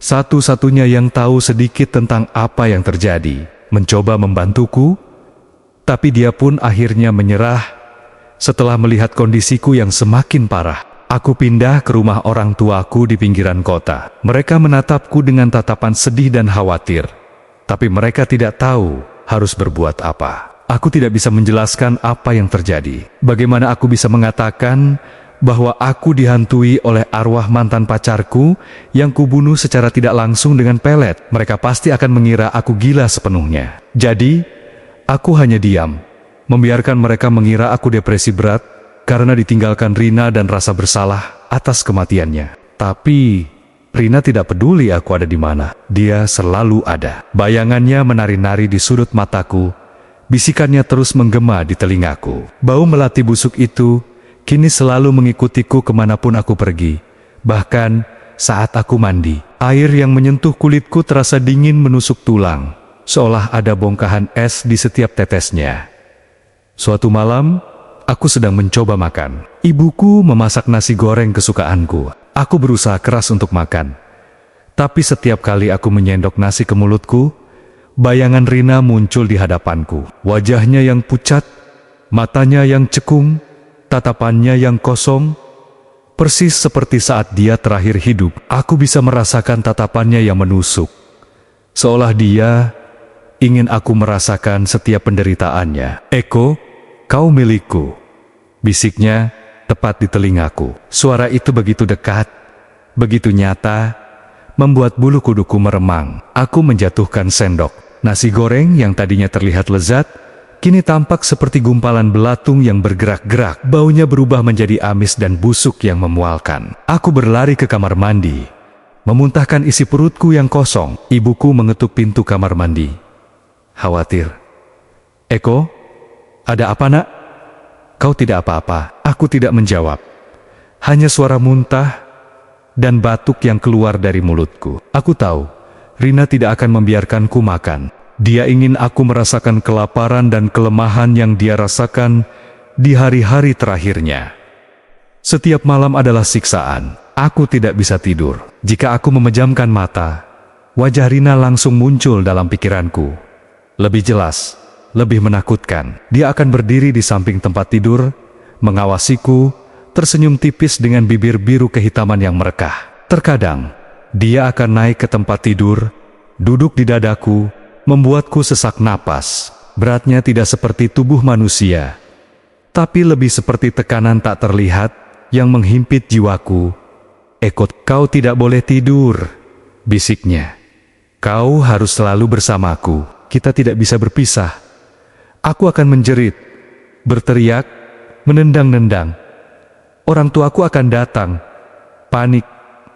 satu-satunya yang tahu sedikit tentang apa yang terjadi, mencoba membantuku, tapi dia pun akhirnya menyerah setelah melihat kondisiku yang semakin parah. Aku pindah ke rumah orang tuaku di pinggiran kota. Mereka menatapku dengan tatapan sedih dan khawatir, tapi mereka tidak tahu harus berbuat apa. Aku tidak bisa menjelaskan apa yang terjadi. Bagaimana aku bisa mengatakan bahwa aku dihantui oleh arwah mantan pacarku yang kubunuh secara tidak langsung dengan pelet? Mereka pasti akan mengira aku gila sepenuhnya. Jadi, aku hanya diam, membiarkan mereka mengira aku depresi berat karena ditinggalkan Rina dan rasa bersalah atas kematiannya. Tapi Rina tidak peduli aku ada di mana. Dia selalu ada. Bayangannya menari-nari di sudut mataku. Bisikannya terus menggema di telingaku. Bau melati busuk itu kini selalu mengikutiku kemanapun aku pergi. Bahkan saat aku mandi, air yang menyentuh kulitku terasa dingin menusuk tulang, seolah ada bongkahan es di setiap tetesnya. Suatu malam, aku sedang mencoba makan. Ibuku memasak nasi goreng kesukaanku. Aku berusaha keras untuk makan. Tapi setiap kali aku menyendok nasi ke mulutku, bayangan Rina muncul di hadapanku. Wajahnya yang pucat, matanya yang cekung, tatapannya yang kosong. Persis seperti saat dia terakhir hidup, aku bisa merasakan tatapannya yang menusuk. Seolah dia ingin aku merasakan setiap penderitaannya. "Eko, kau milikku," bisiknya tepat di telingaku. Suara itu begitu dekat, begitu nyata, membuat bulu kuduku meremang. Aku menjatuhkan sendok. Nasi goreng yang tadinya terlihat lezat, kini tampak seperti gumpalan belatung yang bergerak-gerak. Baunya berubah menjadi amis dan busuk yang memualkan. Aku berlari ke kamar mandi, memuntahkan isi perutku yang kosong. Ibuku mengetuk pintu kamar mandi. Khawatir. "Eko, ada apa nak?" "Kau tidak apa-apa." Aku tidak menjawab. Hanya suara muntah dan batuk yang keluar dari mulutku. Aku tahu Rina tidak akan membiarkanku makan. Dia ingin aku merasakan kelaparan dan kelemahan yang dia rasakan di hari-hari terakhirnya. Setiap malam adalah siksaan. Aku tidak bisa tidur. Jika aku memejamkan mata, wajah Rina langsung muncul dalam pikiranku. Lebih jelas, lebih menakutkan. Dia akan berdiri di samping tempat tidur, mengawasiku, tersenyum tipis dengan bibir biru kehitaman yang merekah. Terkadang, dia akan naik ke tempat tidur, duduk di dadaku, membuatku sesak napas. Beratnya tidak seperti tubuh manusia, tapi lebih seperti tekanan tak terlihat yang menghimpit jiwaku. "Eko, kau tidak boleh tidur," bisiknya. "Kau harus selalu bersamaku. Kita tidak bisa berpisah." Aku akan menjerit, berteriak, menendang-nendang. Orang tuaku akan datang, panik,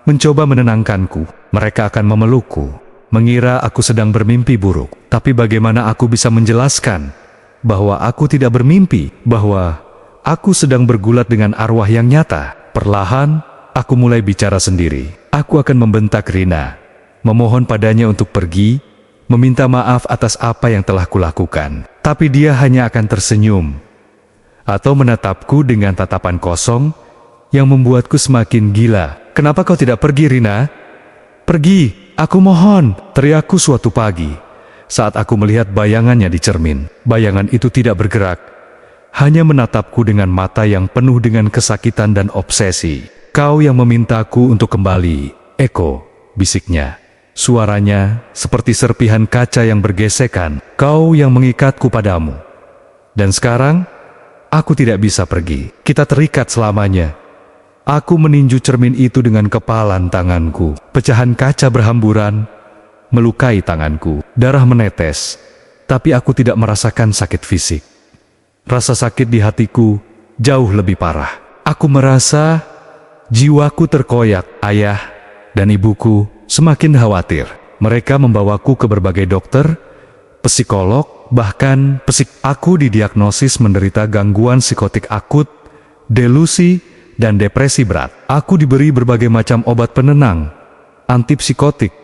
mencoba menenangkanku. Mereka akan memelukku, mengira aku sedang bermimpi buruk. Tapi bagaimana aku bisa menjelaskan bahwa aku tidak bermimpi, bahwa aku sedang bergulat dengan arwah yang nyata? Perlahan, aku mulai bicara sendiri. Aku akan membentak Rina, memohon padanya untuk pergi, meminta maaf atas apa yang telah kulakukan. Tapi dia hanya akan tersenyum, atau menatapku dengan tatapan kosong yang membuatku semakin gila. "Kenapa kau tidak pergi, Rina? Pergi, aku mohon!" teriakku suatu pagi, saat aku melihat bayangannya di cermin. Bayangan itu tidak bergerak, hanya menatapku dengan mata yang penuh dengan kesakitan dan obsesi. "Kau yang memintaku untuk kembali, Eko," bisiknya. Suaranya seperti serpihan kaca yang bergesekan. "Kau yang mengikatku padamu. Dan sekarang, aku tidak bisa pergi. Kita terikat selamanya." Aku meninju cermin itu dengan kepalan tanganku. Pecahan kaca berhamburan, melukai tanganku. Darah menetes, tapi aku tidak merasakan sakit fisik. Rasa sakit di hatiku jauh lebih parah. Aku merasa jiwaku terkoyak. Ayah dan ibuku semakin khawatir. Mereka membawaku ke berbagai dokter, psikolog, bahkan Aku didiagnosis menderita gangguan psikotik akut, delusi, dan depresi berat. Aku diberi berbagai macam obat penenang, antipsikotik,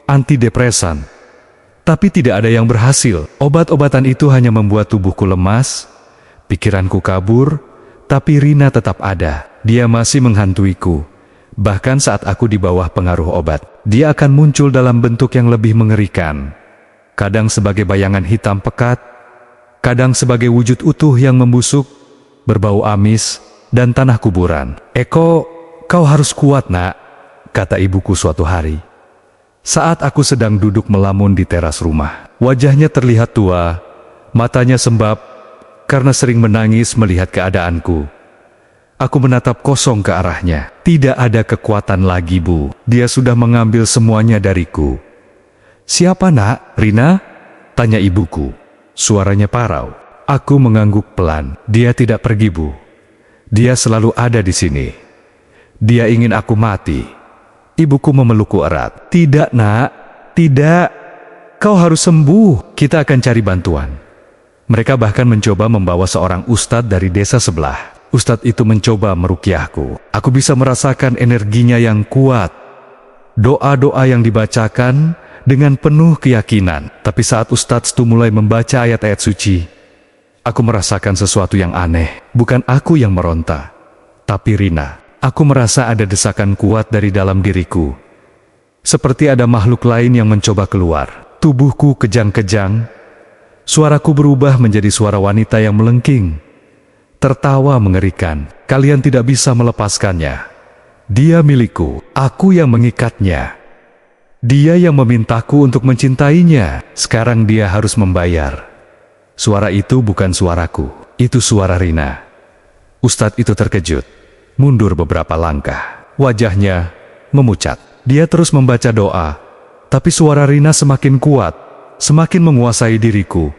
antidepresan. Tapi tidak ada yang berhasil. Obat-obatan itu hanya membuat tubuhku lemas, pikiranku kabur, tapi Rina tetap ada. Dia masih menghantuiku. Bahkan saat aku di bawah pengaruh obat, dia akan muncul dalam bentuk yang lebih mengerikan. Kadang sebagai bayangan hitam pekat, kadang sebagai wujud utuh yang membusuk, berbau amis, dan tanah kuburan. "Eko, kau harus kuat nak," kata ibuku suatu hari, saat aku sedang duduk melamun di teras rumah. Wajahnya terlihat tua, matanya sembab, karena sering menangis melihat keadaanku. Aku menatap kosong ke arahnya. Tidak ada kekuatan lagi, Bu. Dia sudah mengambil semuanya dariku. "Siapa nak, Rina?" tanya ibuku. Suaranya parau. Aku mengangguk pelan. "Dia tidak pergi, Bu. Dia selalu ada di sini. Dia ingin aku mati." Ibuku memelukku erat. "Tidak nak, tidak. Kau harus sembuh. Kita akan cari bantuan." Mereka bahkan mencoba membawa seorang ustadz dari desa sebelah. Ustadz itu mencoba meruqyahku. Aku bisa merasakan energinya yang kuat. Doa-doa yang dibacakan dengan penuh keyakinan. Tapi saat ustadz itu mulai membaca ayat-ayat suci, aku merasakan sesuatu yang aneh. Bukan aku yang meronta, tapi Rina. Aku merasa ada desakan kuat dari dalam diriku. Seperti ada makhluk lain yang mencoba keluar. tubuhku kejang-kejang. Suaraku berubah menjadi suara wanita yang melengking. Tertawa mengerikan. Kalian tidak bisa melepaskannya. Dia milikku, aku yang mengikatnya. Dia yang memintaku untuk mencintainya. Sekarang dia harus membayar. Suara itu bukan suaraku, itu suara Rina. Ustadz itu terkejut, mundur beberapa langkah. Wajahnya memucat. Dia terus membaca doa, tapi suara Rina semakin kuat, semakin menguasai diriku.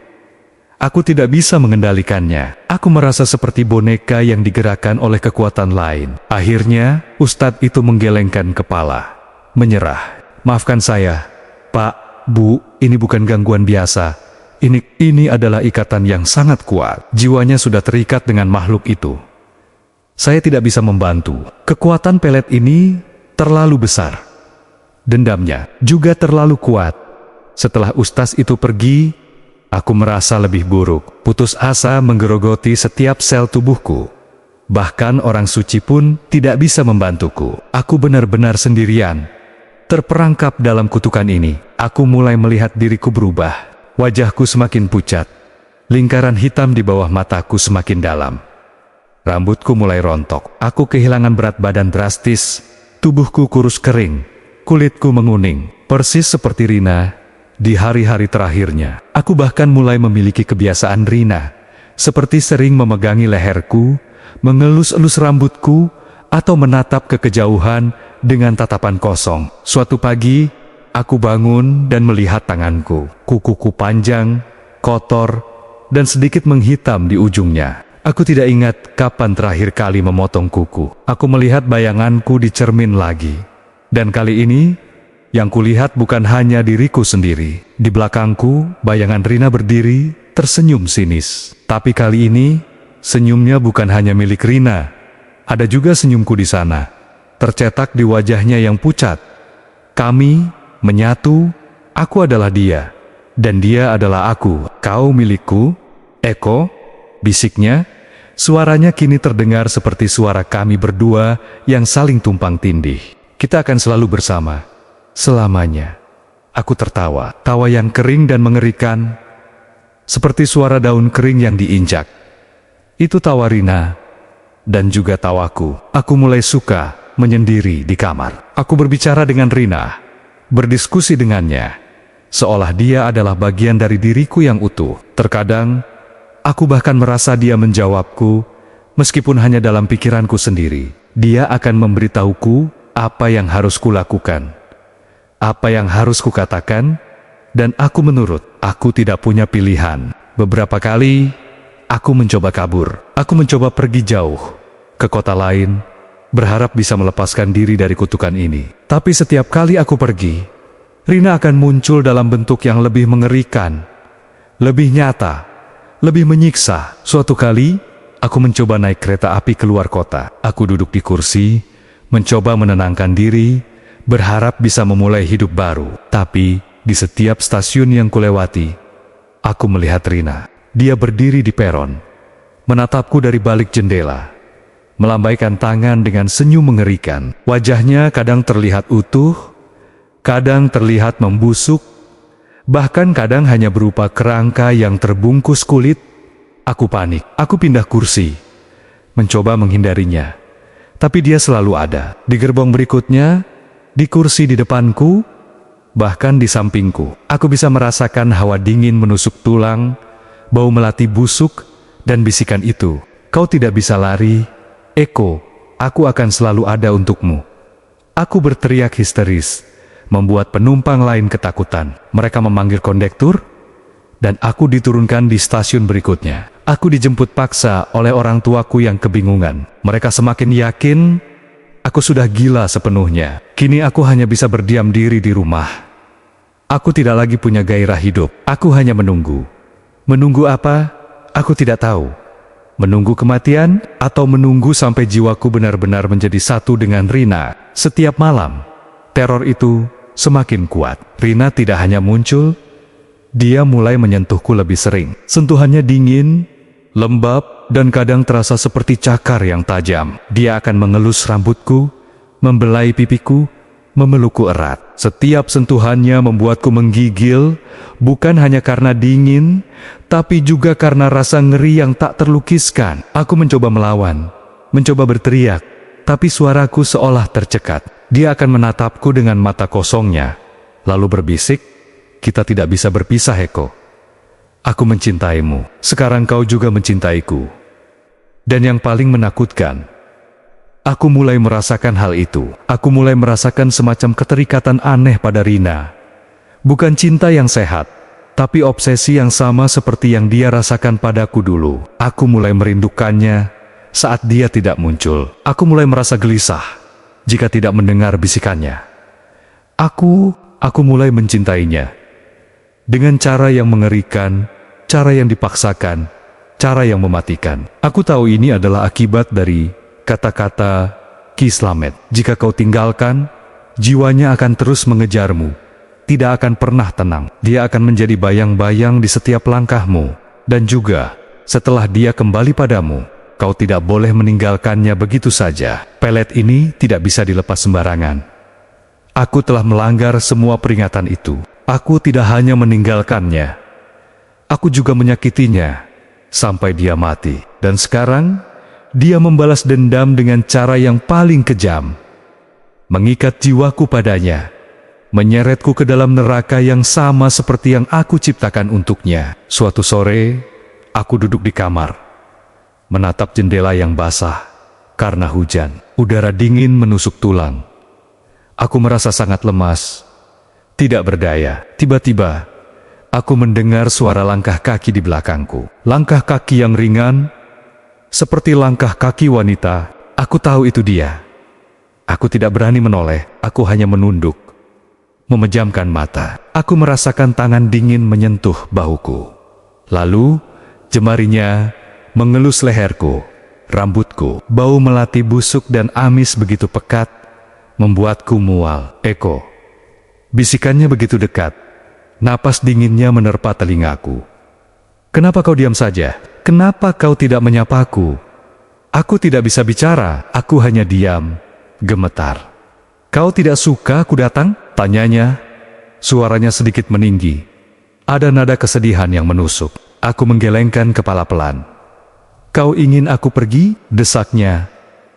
Aku tidak bisa mengendalikannya. Aku merasa seperti boneka yang digerakkan oleh kekuatan lain. Akhirnya, Ustadz itu menggelengkan kepala, menyerah. Maafkan saya, Pak, Bu, ini bukan gangguan biasa. Ini adalah ikatan yang sangat kuat. Jiwanya sudah terikat dengan makhluk itu. Saya tidak bisa membantu. Kekuatan pelet ini terlalu besar. Dendamnya juga terlalu kuat. Setelah Ustadz itu pergi, aku merasa lebih buruk. Putus asa menggerogoti setiap sel tubuhku. Bahkan orang suci pun tidak bisa membantuku. Aku benar-benar sendirian. Terperangkap dalam kutukan ini. Aku mulai melihat diriku berubah. Wajahku semakin pucat. Lingkaran hitam di bawah mataku semakin dalam. Rambutku mulai rontok. Aku kehilangan berat badan drastis. Tubuhku kurus kering. Kulitku menguning. Persis seperti Rina di hari-hari terakhirnya. Aku bahkan mulai memiliki kebiasaan Rina. Seperti sering memegangi leherku, mengelus-elus rambutku, atau menatap ke kejauhan dengan tatapan kosong. Suatu pagi, aku bangun dan melihat tanganku. Kukuku panjang, kotor, dan sedikit menghitam di ujungnya. Aku tidak ingat kapan terakhir kali memotong kuku. Aku melihat bayanganku di cermin lagi. Dan kali ini, yang kulihat bukan hanya diriku sendiri. Di belakangku, bayangan Rina berdiri, tersenyum sinis. Tapi kali ini, senyumnya bukan hanya milik Rina. Ada juga senyumku di sana, tercetak di wajahnya yang pucat. Kami menyatu, aku adalah dia, dan dia adalah aku. Kau milikku, Eko, bisiknya. Suaranya kini terdengar seperti suara kami berdua yang saling tumpang tindih. Kita akan selalu bersama, selamanya. Aku tertawa, tawa yang kering dan mengerikan, seperti suara daun kering yang diinjak. Itu tawa Rina, dan juga tawaku. Aku mulai suka menyendiri di kamar. Aku berbicara dengan Rina, berdiskusi dengannya, seolah dia adalah bagian dari diriku yang utuh. Terkadang, aku bahkan merasa dia menjawabku, meskipun hanya dalam pikiranku sendiri. Dia akan memberitahuku apa yang harus kulakukan, apa yang harus kukatakan, dan aku menurut. Aku tidak punya pilihan. Beberapa kali, aku mencoba kabur. Aku mencoba pergi jauh, ke kota lain, berharap bisa melepaskan diri dari kutukan ini. Tapi setiap kali aku pergi, Rina akan muncul dalam bentuk yang lebih mengerikan, lebih nyata, lebih menyiksa. Suatu kali, aku mencoba naik kereta api keluar kota. Aku duduk di kursi, mencoba menenangkan diri, berharap bisa memulai hidup baru. Tapi, di setiap stasiun yang kulewati, aku melihat Rina. Dia berdiri di peron, menatapku dari balik jendela, melambaikan tangan dengan senyum mengerikan. Wajahnya kadang terlihat utuh, kadang terlihat membusuk, bahkan kadang hanya berupa kerangka yang terbungkus kulit. Aku panik. Aku pindah kursi, mencoba menghindarinya. Tapi dia selalu ada. Di gerbong berikutnya, di kursi di depanku, bahkan di sampingku. Aku bisa merasakan hawa dingin menusuk tulang, bau melati busuk, dan bisikan itu. Kau tidak bisa lari, Eko. Aku akan selalu ada untukmu. Aku berteriak histeris, membuat penumpang lain ketakutan. Mereka memanggil kondektur, dan aku diturunkan di stasiun berikutnya. Aku dijemput paksa oleh orang tuaku yang kebingungan. Mereka semakin yakin aku sudah gila sepenuhnya. Kini aku hanya bisa berdiam diri di rumah. Aku tidak lagi punya gairah hidup. Aku hanya menunggu. Menunggu apa? Aku tidak tahu. Menunggu kematian atau menunggu sampai jiwaku benar-benar menjadi satu dengan Rina. Setiap malam, teror itu semakin kuat. Rina tidak hanya muncul, dia mulai menyentuhku lebih sering. Sentuhannya dingin, lembab, dan kadang terasa seperti cakar yang tajam. Dia akan mengelus rambutku, membelai pipiku, memelukku erat. Setiap sentuhannya membuatku menggigil, bukan hanya karena dingin, tapi juga karena rasa ngeri yang tak terlukiskan. Aku mencoba melawan, mencoba berteriak, tapi suaraku seolah tercekat. Dia akan menatapku dengan mata kosongnya, lalu berbisik, "Kita tidak bisa berpisah, Eko. Aku mencintaimu, sekarang kau juga mencintaiku." Dan yang paling menakutkan, aku mulai merasakan hal itu. Aku mulai merasakan semacam keterikatan aneh pada Rina. Bukan cinta yang sehat, tapi obsesi yang sama seperti yang dia rasakan padaku dulu. Aku mulai merindukannya saat dia tidak muncul. Aku mulai merasa gelisah jika tidak mendengar bisikannya. Aku mulai mencintainya. Dengan cara yang mengerikan, cara yang dipaksakan, cara yang mematikan. Aku tahu ini adalah akibat dari kata-kata Ki Slamet. Jika kau tinggalkan, jiwanya akan terus mengejarmu. Tidak akan pernah tenang. Dia akan menjadi bayang-bayang di setiap langkahmu. Dan juga, setelah dia kembali padamu, kau tidak boleh meninggalkannya begitu saja. Pelet ini tidak bisa dilepas sembarangan. Aku telah melanggar semua peringatan itu. Aku tidak hanya meninggalkannya, aku juga menyakitinya sampai dia mati. Dan sekarang, dia membalas dendam dengan cara yang paling kejam. Mengikat jiwaku padanya, menyeretku ke dalam neraka yang sama seperti yang aku ciptakan untuknya. Suatu sore, aku duduk di kamar, menatap jendela yang basah karena hujan. Udara dingin menusuk tulang. Aku merasa sangat lemas, tidak berdaya. Tiba-tiba, aku mendengar suara langkah kaki di belakangku. Langkah kaki yang ringan, seperti langkah kaki wanita. Aku tahu itu dia. Aku tidak berani menoleh, aku hanya menunduk, memejamkan mata. Aku merasakan tangan dingin menyentuh bahuku. Lalu, jemarinya mengelus leherku, rambutku. Bau melati busuk dan amis begitu pekat, membuatku mual. "Eko." Bisikannya begitu dekat. Napas dinginnya menerpa telingaku. "Kenapa kau diam saja? Kenapa kau tidak menyapaku?" Aku tidak bisa bicara, aku hanya diam, gemetar. "Kau tidak suka aku datang?" tanyanya. Suaranya sedikit meninggi. Ada nada kesedihan yang menusuk. Aku menggelengkan kepala pelan. "Kau ingin aku pergi?" desaknya.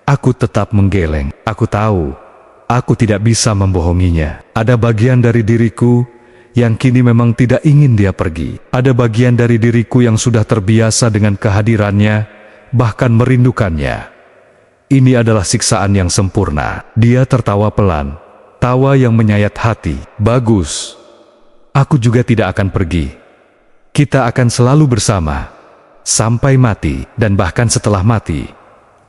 Aku tetap menggeleng. Aku tahu, aku tidak bisa membohonginya. Ada bagian dari diriku yang kini memang tidak ingin dia pergi. Ada bagian dari diriku yang sudah terbiasa dengan kehadirannya, bahkan merindukannya. Ini adalah siksaan yang sempurna. Dia tertawa pelan, tawa yang menyayat hati. "Bagus. Aku juga tidak akan pergi. Kita akan selalu bersama, sampai mati, dan bahkan setelah mati."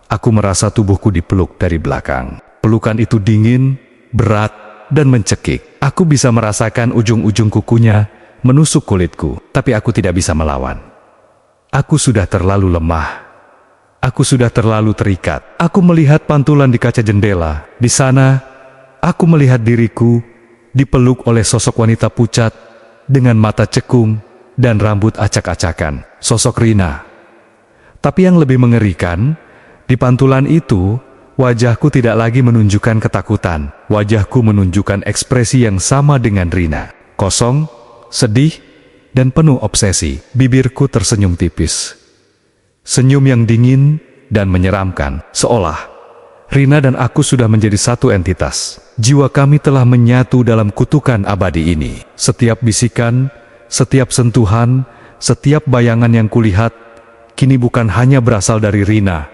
Aku merasa tubuhku dipeluk dari belakang. Pelukan itu dingin, berat, dan mencekik. Aku bisa merasakan ujung-ujung kukunya menusuk kulitku, tapi aku tidak bisa melawan. Aku sudah terlalu lemah. Aku sudah terlalu terikat. Aku melihat pantulan di kaca jendela. Di sana, aku melihat diriku dipeluk oleh sosok wanita pucat dengan mata cekung dan rambut acak-acakan. Sosok Rina. Tapi yang lebih mengerikan, di pantulan itu, wajahku tidak lagi menunjukkan ketakutan. Wajahku menunjukkan ekspresi yang sama dengan Rina. Kosong, sedih, dan penuh obsesi. Bibirku tersenyum tipis. Senyum yang dingin dan menyeramkan. Seolah Rina dan aku sudah menjadi satu entitas. Jiwa kami telah menyatu dalam kutukan abadi ini. Setiap bisikan, setiap sentuhan, setiap bayangan yang kulihat, kini bukan hanya berasal dari Rina,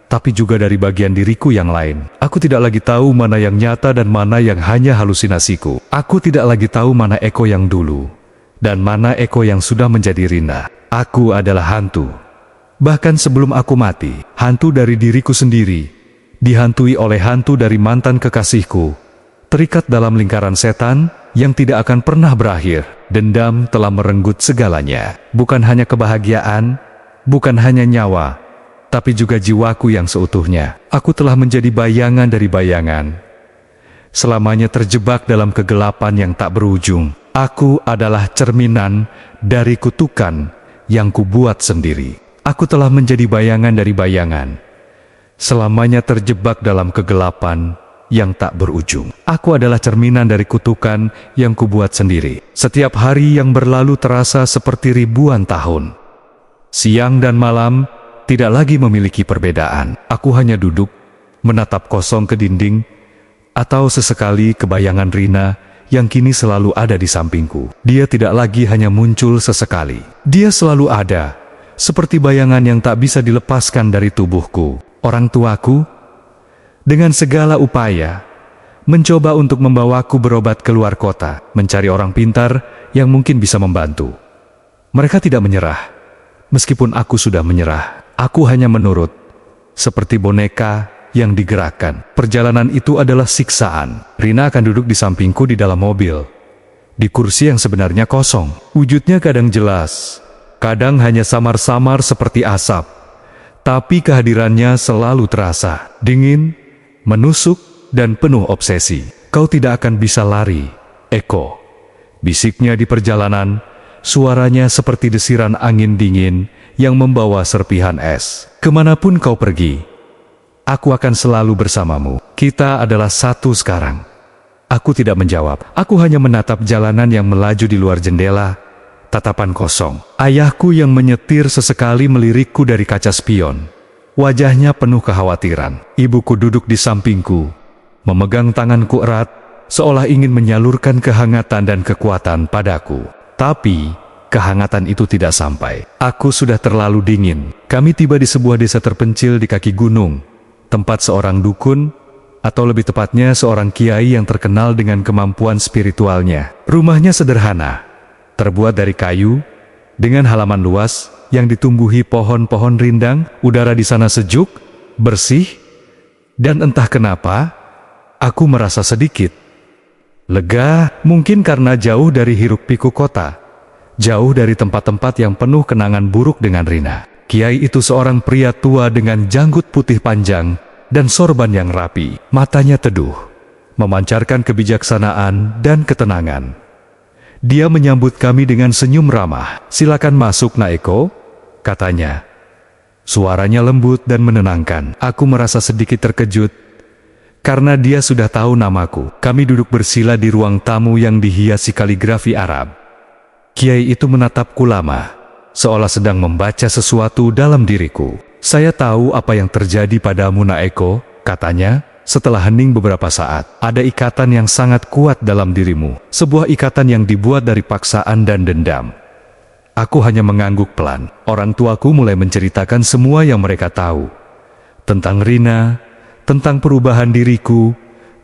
tapi juga dari bagian diriku yang lain. Aku tidak lagi tahu mana yang nyata dan mana yang hanya halusinasiku. Aku tidak lagi tahu mana Eko yang dulu, dan mana Eko yang sudah menjadi Rina. Aku adalah hantu. Bahkan sebelum aku mati, hantu dari diriku sendiri, dihantui oleh hantu dari mantan kekasihku, terikat dalam lingkaran setan yang tidak akan pernah berakhir. Dendam telah merenggut segalanya. Bukan hanya kebahagiaan, bukan hanya nyawa, tapi juga jiwaku yang seutuhnya. Aku telah menjadi bayangan dari bayangan, selamanya terjebak dalam kegelapan yang tak berujung. Aku adalah cerminan dari kutukan yang kubuat sendiri. Aku telah menjadi bayangan dari bayangan, selamanya terjebak dalam kegelapan yang tak berujung. Aku adalah cerminan dari kutukan yang kubuat sendiri. Setiap hari yang berlalu terasa seperti ribuan tahun. Siang dan malam tidak lagi memiliki perbedaan. Aku hanya duduk, menatap kosong ke dinding, atau sesekali kebayangan Rina yang kini selalu ada di sampingku. Dia tidak lagi hanya muncul sesekali. Dia selalu ada, seperti bayangan yang tak bisa dilepaskan dari tubuhku. Orang tuaku, dengan segala upaya, mencoba untuk membawaku berobat keluar kota, mencari orang pintar yang mungkin bisa membantu. Mereka tidak menyerah. Meskipun aku sudah menyerah, aku hanya menurut, seperti boneka yang digerakkan. Perjalanan itu adalah siksaan. Rina akan duduk di sampingku di dalam mobil, di kursi yang sebenarnya kosong. Wujudnya kadang jelas, kadang hanya samar-samar seperti asap. Tapi kehadirannya selalu terasa, dingin, menusuk, dan penuh obsesi. Kau tidak akan bisa lari, Eko. Bisiknya di perjalanan, suaranya seperti desiran angin dingin yang membawa serpihan es. Kemanapun kau pergi, aku akan selalu bersamamu. Kita adalah satu sekarang. Aku tidak menjawab. Aku hanya menatap jalanan yang melaju di luar jendela, tatapan kosong. Ayahku yang menyetir sesekali melirikku dari kaca spion. Wajahnya penuh kekhawatiran. Ibuku duduk di sampingku, memegang tanganku erat, seolah ingin menyalurkan kehangatan dan kekuatan padaku. Tapi, kehangatan itu tidak sampai. Aku sudah terlalu dingin. Kami tiba di sebuah desa terpencil di kaki gunung, tempat seorang dukun, atau lebih tepatnya seorang kiai yang terkenal dengan kemampuan spiritualnya. Rumahnya sederhana, terbuat dari kayu, dengan halaman luas yang ditumbuhi pohon-pohon rindang. Udara di sana sejuk, bersih, dan entah kenapa, aku merasa sedikit lega, mungkin karena jauh dari hiruk-pikuk kota, jauh dari tempat-tempat yang penuh kenangan buruk dengan Rina. Kiai itu seorang pria tua dengan janggut putih panjang dan sorban yang rapi. Matanya teduh, memancarkan kebijaksanaan dan ketenangan. Dia menyambut kami dengan senyum ramah. "Silakan masuk, Nak Eko," katanya. Suaranya lembut dan menenangkan. Aku merasa sedikit terkejut, karena dia sudah tahu namaku. Kami duduk bersila di ruang tamu yang dihiasi kaligrafi Arab. Kiai itu menatapku lama, seolah sedang membaca sesuatu dalam diriku. "Saya tahu apa yang terjadi padamu, Nak Eko," katanya. Setelah hening beberapa saat, "Ada ikatan yang sangat kuat dalam dirimu. Sebuah ikatan yang dibuat dari paksaan dan dendam." Aku hanya mengangguk pelan. Orang tuaku mulai menceritakan semua yang mereka tahu. Tentang Rina, tentang perubahan diriku,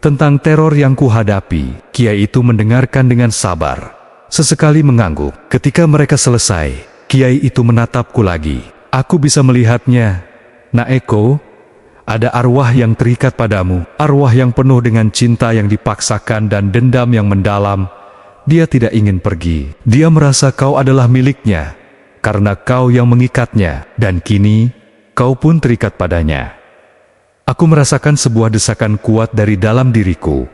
tentang teror yang kuhadapi. Kiai itu mendengarkan dengan sabar, sesekali mengangguk. Ketika mereka selesai, Kiai itu menatapku lagi. Aku bisa melihatnya. "Nak Eko, ada arwah yang terikat padamu, arwah yang penuh dengan cinta yang dipaksakan dan dendam yang mendalam. Dia tidak ingin pergi. Dia merasa kau adalah miliknya, karena kau yang mengikatnya, dan kini kau pun terikat padanya." Aku merasakan sebuah desakan kuat dari dalam diriku,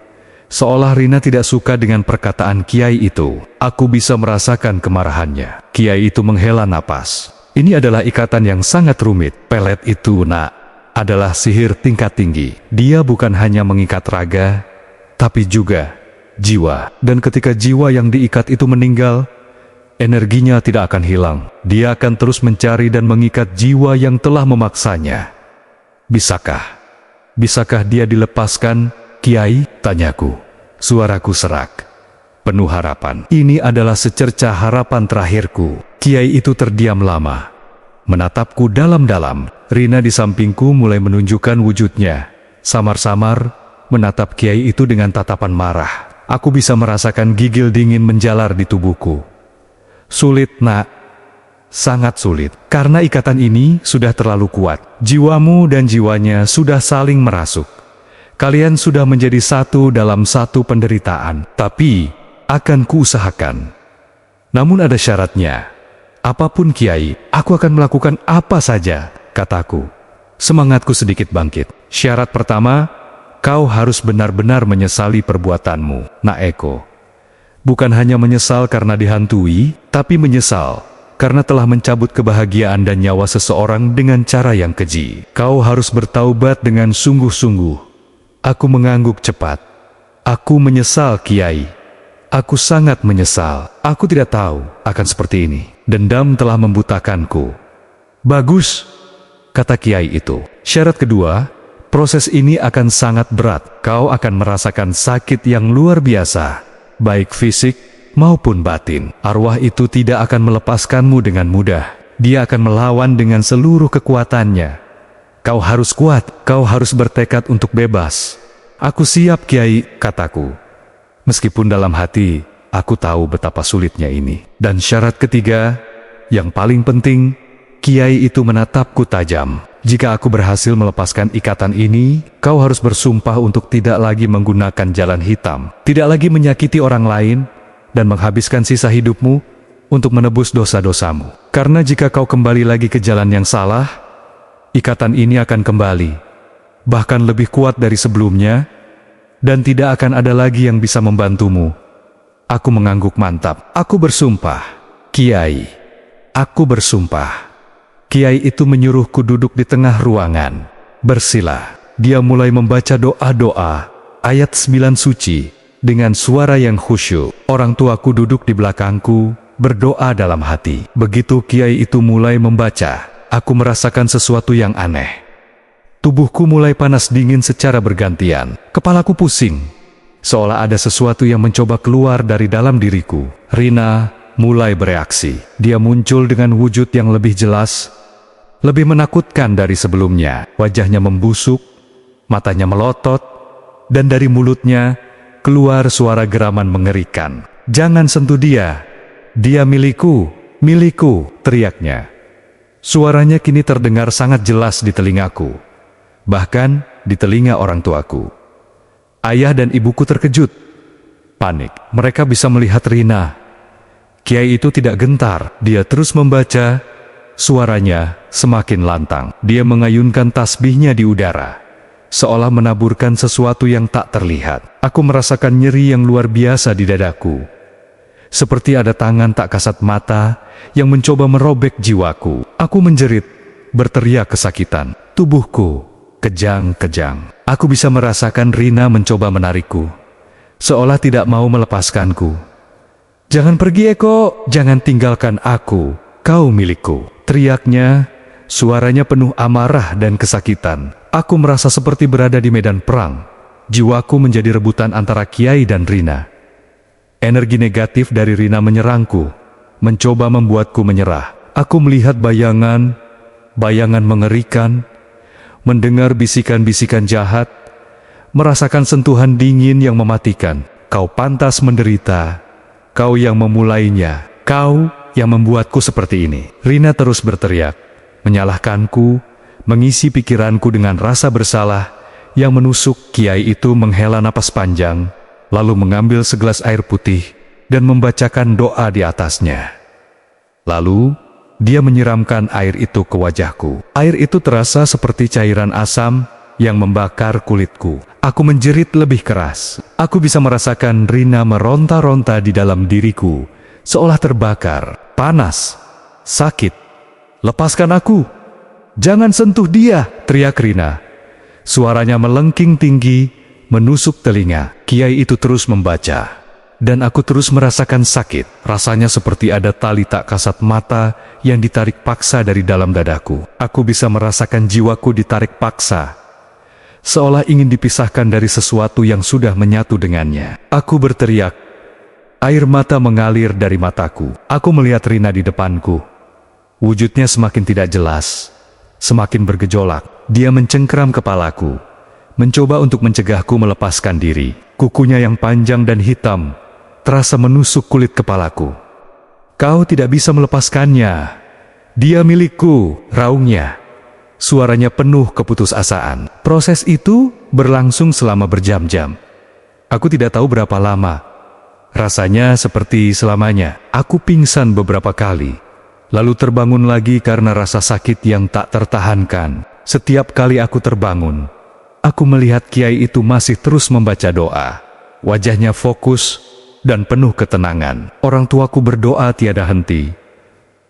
seolah Rina tidak suka dengan perkataan Kiai itu. Aku bisa merasakan kemarahannya. Kiai itu menghela napas. "Ini adalah ikatan yang sangat rumit. Pelet itu, Nak, adalah sihir tingkat tinggi. Dia bukan hanya mengikat raga, tapi juga jiwa. Dan ketika jiwa yang diikat itu meninggal, energinya tidak akan hilang. Dia akan terus mencari dan mengikat jiwa yang telah memaksanya. Bisakah dia dilepaskan, Kiai?" tanyaku. Suaraku serak, penuh harapan. Ini adalah secerca harapan terakhirku. Kiai itu terdiam lama, menatapku dalam-dalam. Rina di sampingku mulai menunjukkan wujudnya. Samar-samar menatap Kiai itu dengan tatapan marah. Aku bisa merasakan gigil dingin menjalar di tubuhku. "Sulit, Nak. Sangat sulit. Karena ikatan ini sudah terlalu kuat. Jiwamu dan jiwanya sudah saling merasuk. Kalian sudah menjadi satu dalam satu penderitaan. Tapi, akan kuusahakan. Namun ada syaratnya. Apapun Kiai, aku akan melakukan apa saja," kataku. Semangatku sedikit bangkit. "Syarat pertama, kau harus benar-benar menyesali perbuatanmu, Nak Eko. Bukan hanya menyesal karena dihantui, tapi menyesal karena telah mencabut kebahagiaan dan nyawa seseorang dengan cara yang keji. Kau harus bertaubat dengan sungguh-sungguh. Aku mengangguk cepat. Aku menyesal, Kiai. Aku sangat menyesal. Aku tidak tahu akan seperti ini. Dendam telah membutakanku. Bagus, kata Kiai itu. Syarat kedua, proses ini akan sangat berat. Kau akan merasakan sakit yang luar biasa, baik fisik maupun batin. Arwah itu tidak akan melepaskanmu dengan mudah. Dia akan melawan dengan seluruh kekuatannya. Kau harus kuat, kau harus bertekad untuk bebas. Aku siap, Kiai, kataku. Meskipun dalam hati, aku tahu betapa sulitnya ini. Dan syarat ketiga, yang paling penting, Kiai itu menatapku tajam. Jika aku berhasil melepaskan ikatan ini, kau harus bersumpah untuk tidak lagi menggunakan jalan hitam, tidak lagi menyakiti orang lain, dan menghabiskan sisa hidupmu untuk menebus dosa-dosamu. Karena jika kau kembali lagi ke jalan yang salah, ikatan ini akan kembali, bahkan lebih kuat dari sebelumnya, dan tidak akan ada lagi yang bisa membantumu. Aku mengangguk mantap. Aku bersumpah, Kiai. Aku bersumpah. Kiai itu menyuruhku duduk di tengah ruangan. Bersila. Dia mulai membaca doa-doa, ayat 9 suci, dengan suara yang khusyuk. Orang tuaku duduk di belakangku, berdoa dalam hati. Begitu Kiai itu mulai membaca, aku merasakan sesuatu yang aneh. Tubuhku mulai panas dingin secara bergantian. Kepalaku pusing, seolah ada sesuatu yang mencoba keluar dari dalam diriku. Rina mulai bereaksi. Dia muncul dengan wujud yang lebih jelas, lebih menakutkan dari sebelumnya. Wajahnya membusuk, matanya melotot, dan dari mulutnya keluar suara geraman mengerikan. Jangan sentuh dia. Dia milikku, milikku, teriaknya. Suaranya kini terdengar sangat jelas di telingaku, bahkan di telinga orang tuaku. Ayah dan ibuku terkejut, panik. Mereka bisa melihat Rina. Kiai itu tidak gentar, dia terus membaca. Suaranya semakin lantang. Dia mengayunkan tasbihnya di udara, seolah menaburkan sesuatu yang tak terlihat. Aku merasakan nyeri yang luar biasa di dadaku, seperti ada tangan tak kasat mata yang mencoba merobek jiwaku. Aku menjerit, berteriak kesakitan. Tubuhku kejang-kejang. Aku bisa merasakan Rina mencoba menarikku, seolah tidak mau melepaskanku. Jangan pergi, Eko, jangan tinggalkan aku, kau milikku, teriaknya. Suaranya penuh amarah dan kesakitan. Aku merasa seperti berada di medan perang. Jiwaku menjadi rebutan antara Kiai dan Rina. Energi negatif dari Rina menyerangku, mencoba membuatku menyerah. Aku melihat bayangan mengerikan, mendengar bisikan-bisikan jahat, merasakan sentuhan dingin yang mematikan. Kau pantas menderita, kau yang memulainya, kau yang membuatku seperti ini. Rina terus berteriak, menyalahkanku, mengisi pikiranku dengan rasa bersalah yang menusuk. Kiai itu menghela napas panjang, lalu mengambil segelas air putih dan membacakan doa di atasnya. Lalu, dia menyiramkan air itu ke wajahku. Air itu terasa seperti cairan asam yang membakar kulitku. Aku menjerit lebih keras. Aku bisa merasakan Rina meronta-ronta di dalam diriku, seolah terbakar, panas, sakit. Lepaskan aku! Jangan sentuh dia! Teriak Rina. Suaranya melengking tinggi, menusuk telinga. Kiai itu terus membaca, dan aku terus merasakan sakit. Rasanya seperti ada tali tak kasat mata yang ditarik paksa dari dalam dadaku. Aku bisa merasakan jiwaku ditarik paksa, seolah ingin dipisahkan dari sesuatu yang sudah menyatu dengannya. Aku berteriak. Air mata mengalir dari mataku. Aku melihat Rina di depanku. Wujudnya semakin tidak jelas, semakin bergejolak. Dia mencengkeram kepalaku, mencoba untuk mencegahku melepaskan diri. Kukunya yang panjang dan hitam terasa menusuk kulit kepalaku. Kau tidak bisa melepaskannya. Dia milikku, raungnya. Suaranya penuh keputusasaan. Proses itu berlangsung selama berjam-jam. Aku tidak tahu berapa lama. Rasanya seperti selamanya. Aku pingsan beberapa kali, lalu terbangun lagi karena rasa sakit yang tak tertahankan. Setiap kali aku terbangun, aku melihat Kiai itu masih terus membaca doa. Wajahnya fokus dan penuh ketenangan. Orang tuaku berdoa tiada henti.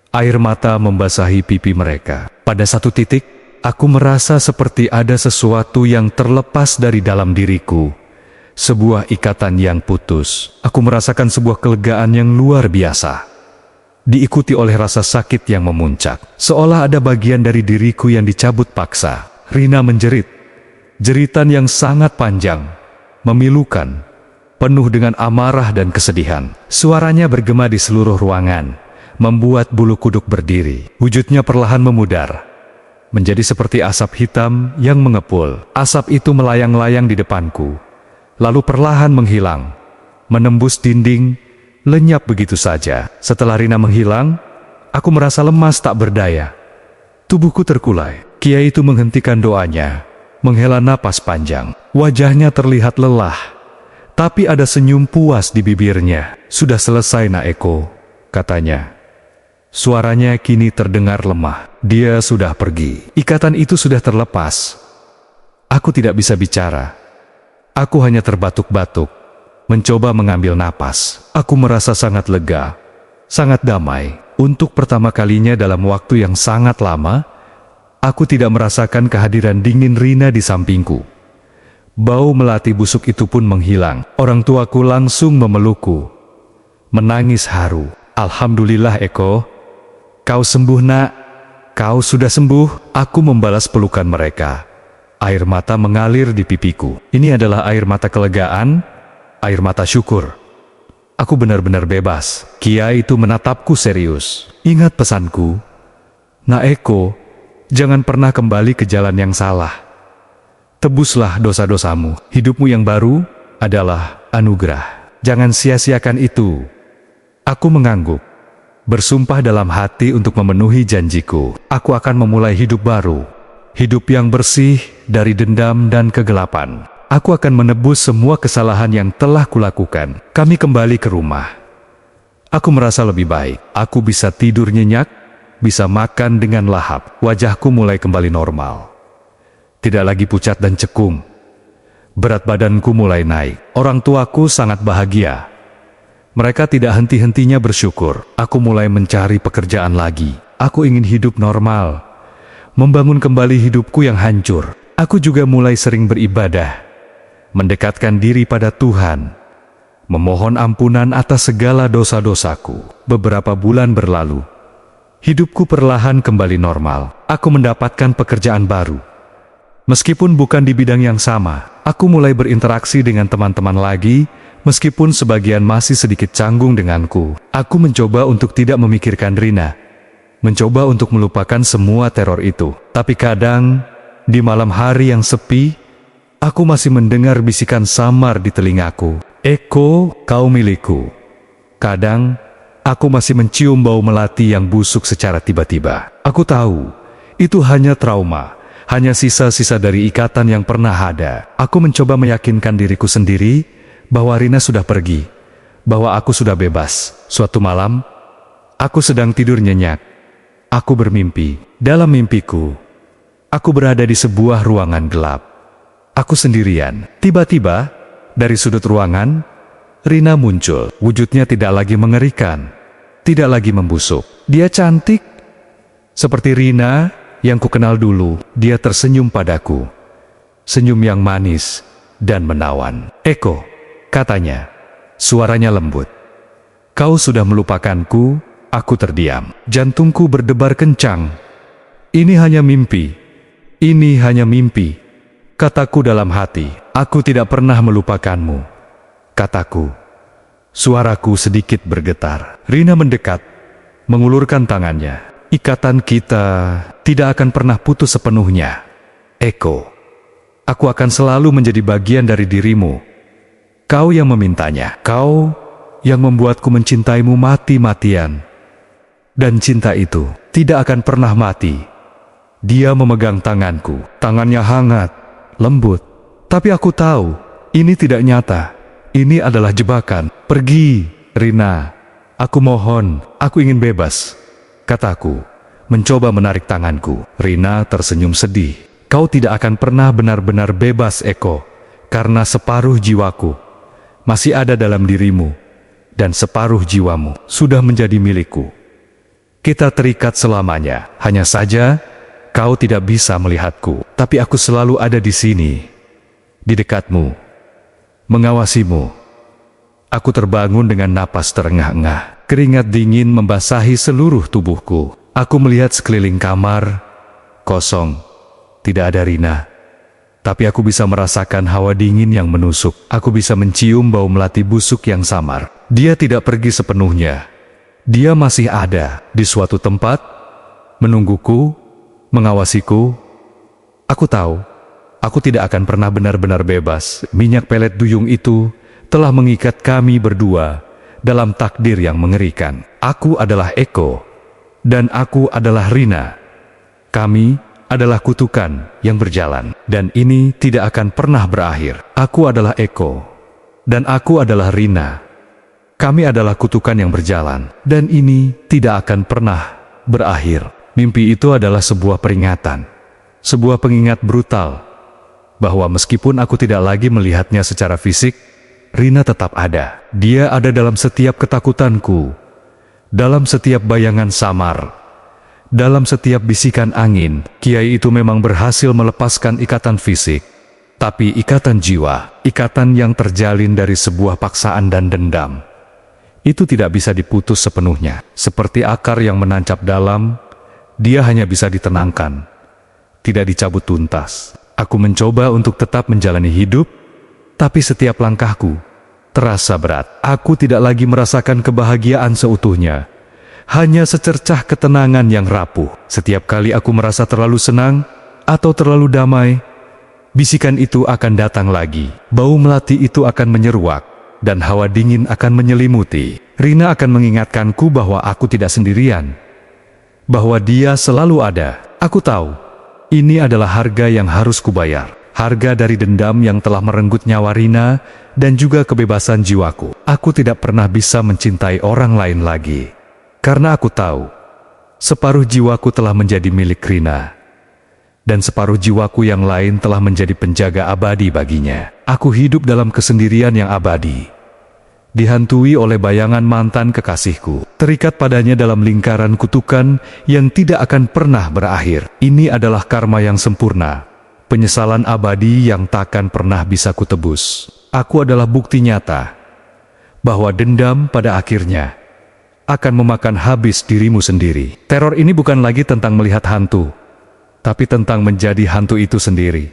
Air mata membasahi pipi mereka. Pada satu titik, aku merasa seperti ada sesuatu yang terlepas dari dalam diriku. Sebuah ikatan yang putus. Aku merasakan sebuah kelegaan yang luar biasa. Diikuti oleh rasa sakit yang memuncak. Seolah ada bagian dari diriku yang dicabut paksa. Rina menjerit. Jeritan yang sangat panjang, memilukan, penuh dengan amarah dan kesedihan. Suaranya bergema di seluruh ruangan, membuat bulu kuduk berdiri. Wujudnya perlahan memudar, menjadi seperti asap hitam yang mengepul. Asap itu melayang-layang di depanku, lalu perlahan menghilang, menembus dinding, lenyap begitu saja. Setelah Rina menghilang, aku merasa lemas tak berdaya. Tubuhku terkulai. Kiai itu menghentikan doanya, menghela napas panjang. Wajahnya terlihat lelah, tapi ada senyum puas di bibirnya. "Sudah selesai, Nak Eko," katanya. Suaranya kini terdengar lemah. Dia sudah pergi. Ikatan itu sudah terlepas. Aku tidak bisa bicara. Aku hanya terbatuk-batuk, mencoba mengambil napas. Aku merasa sangat lega, sangat damai. Untuk pertama kalinya dalam waktu yang sangat lama, aku tidak merasakan kehadiran dingin Rina di sampingku. Bau melati busuk itu pun menghilang. Orang tuaku langsung memelukku, menangis haru. "Alhamdulillah Eko, kau sembuh nak, kau sudah sembuh." Aku membalas pelukan mereka. Air mata mengalir di pipiku. Ini adalah air mata kelegaan, air mata syukur. Aku benar-benar bebas. Kiai itu menatapku serius. "Ingat pesanku, Nak Eko, jangan pernah kembali ke jalan yang salah. Tebuslah dosa-dosamu. Hidupmu yang baru adalah anugerah. Jangan sia-siakan itu." Aku mengangguk, bersumpah dalam hati untuk memenuhi janjiku. Aku akan memulai hidup baru. Hidup yang bersih dari dendam dan kegelapan. Aku akan menebus semua kesalahan yang telah kulakukan. Kami kembali ke rumah. Aku merasa lebih baik. Aku bisa tidur nyenyak, bisa makan dengan lahap. Wajahku mulai kembali normal. Tidak lagi pucat dan cekung. Berat badanku mulai naik. Orang tuaku sangat bahagia. Mereka tidak henti-hentinya bersyukur. Aku mulai mencari pekerjaan lagi. Aku ingin hidup normal, membangun kembali hidupku yang hancur. Aku juga mulai sering beribadah, mendekatkan diri pada Tuhan, memohon ampunan atas segala dosa-dosaku. Beberapa bulan berlalu. Hidupku perlahan kembali normal. Aku mendapatkan pekerjaan baru. Meskipun bukan di bidang yang sama, aku mulai berinteraksi dengan teman-teman lagi, meskipun sebagian masih sedikit canggung denganku. Aku mencoba untuk tidak memikirkan Rina, mencoba untuk melupakan semua teror itu. Tapi kadang, di malam hari yang sepi, aku masih mendengar bisikan samar di telingaku. "Eko, kau milikku." Kadang, aku masih mencium bau melati yang busuk secara tiba-tiba. Aku tahu, itu hanya trauma, hanya sisa-sisa dari ikatan yang pernah ada. Aku mencoba meyakinkan diriku sendiri bahwa Rina sudah pergi, bahwa aku sudah bebas. Suatu malam, aku sedang tidur nyenyak. Aku bermimpi. Dalam mimpiku, aku berada di sebuah ruangan gelap. Aku sendirian. Tiba-tiba, dari sudut ruangan, Rina muncul. Wujudnya tidak lagi mengerikan, tidak lagi membusuk. Dia cantik, seperti Rina yang kukenal dulu. Dia tersenyum padaku, senyum yang manis dan menawan. "Eko," katanya, suaranya lembut. "Kau sudah melupakanku?" Aku terdiam. Jantungku berdebar kencang. "Ini hanya mimpi. Ini hanya mimpi," kataku dalam hati. "Aku tidak pernah melupakanmu," kataku. Suaraku sedikit bergetar. Rina mendekat, mengulurkan tangannya. "Ikatan kita tidak akan pernah putus sepenuhnya, Eko. Aku akan selalu menjadi bagian dari dirimu. Kau yang memintanya, kau yang membuatku mencintaimu mati-matian. Dan cinta itu tidak akan pernah mati." Dia memegang tanganku. Tangannya hangat, lembut. Tapi aku tahu, ini tidak nyata. Ini adalah jebakan. "Pergi, Rina. Aku mohon, aku ingin bebas," kataku, mencoba menarik tanganku. Rina tersenyum sedih. "Kau tidak akan pernah benar-benar bebas, Eko, karena separuh jiwaku masih ada dalam dirimu, dan separuh jiwamu sudah menjadi milikku. Kita terikat selamanya. Hanya saja, kau tidak bisa melihatku, tapi aku selalu ada di sini, di dekatmu, mengawasimu. Aku terbangun dengan napas terengah-engah. Keringat dingin membasahi seluruh tubuhku. Aku melihat sekeliling kamar, kosong, tidak ada Rina. Tapi aku bisa merasakan hawa dingin yang menusuk. Aku bisa mencium bau melati busuk yang samar. Dia tidak pergi sepenuhnya. Dia masih ada di suatu tempat, menungguku, mengawasiku. Aku tahu, aku tidak akan pernah benar-benar bebas. Minyak pelet duyung itu telah mengikat kami berdua dalam takdir yang mengerikan. Aku adalah Eko, dan aku adalah Rina. Kami adalah kutukan yang berjalan, dan ini tidak akan pernah berakhir. Aku adalah Eko, dan aku adalah Rina. Kami adalah kutukan yang berjalan, dan ini tidak akan pernah berakhir. Mimpi itu adalah sebuah peringatan, sebuah pengingat brutal, bahwa meskipun aku tidak lagi melihatnya secara fisik, Rina tetap ada. Dia ada dalam setiap ketakutanku, dalam setiap bayangan samar, dalam setiap bisikan angin. Kiai itu memang berhasil melepaskan ikatan fisik, tapi ikatan jiwa, ikatan yang terjalin dari sebuah paksaan dan dendam, itu tidak bisa diputus sepenuhnya. Seperti akar yang menancap dalam, dia hanya bisa ditenangkan, tidak dicabut tuntas. Aku mencoba untuk tetap menjalani hidup, tapi setiap langkahku terasa berat. Aku tidak lagi merasakan kebahagiaan seutuhnya, hanya secercah ketenangan yang rapuh. Setiap kali aku merasa terlalu senang atau terlalu damai, bisikan itu akan datang lagi. Bau melati itu akan menyeruak, dan hawa dingin akan menyelimuti. Rina akan mengingatkanku bahwa aku tidak sendirian, bahwa dia selalu ada. Aku tahu, ini adalah harga yang harus kubayar. Harga dari dendam yang telah merenggut nyawa Rina dan juga kebebasan jiwaku. Aku tidak pernah bisa mencintai orang lain lagi. Karena aku tahu, separuh jiwaku telah menjadi milik Rina, dan separuh jiwaku yang lain telah menjadi penjaga abadi baginya. Aku hidup dalam kesendirian yang abadi, dihantui oleh bayangan mantan kekasihku, terikat padanya dalam lingkaran kutukan yang tidak akan pernah berakhir. Ini adalah karma yang sempurna, penyesalan abadi yang takkan pernah bisa kutebus. Aku adalah bukti nyata bahwa dendam pada akhirnya akan memakan habis dirimu sendiri. Teror ini bukan lagi tentang melihat hantu, tapi tentang menjadi hantu itu sendiri.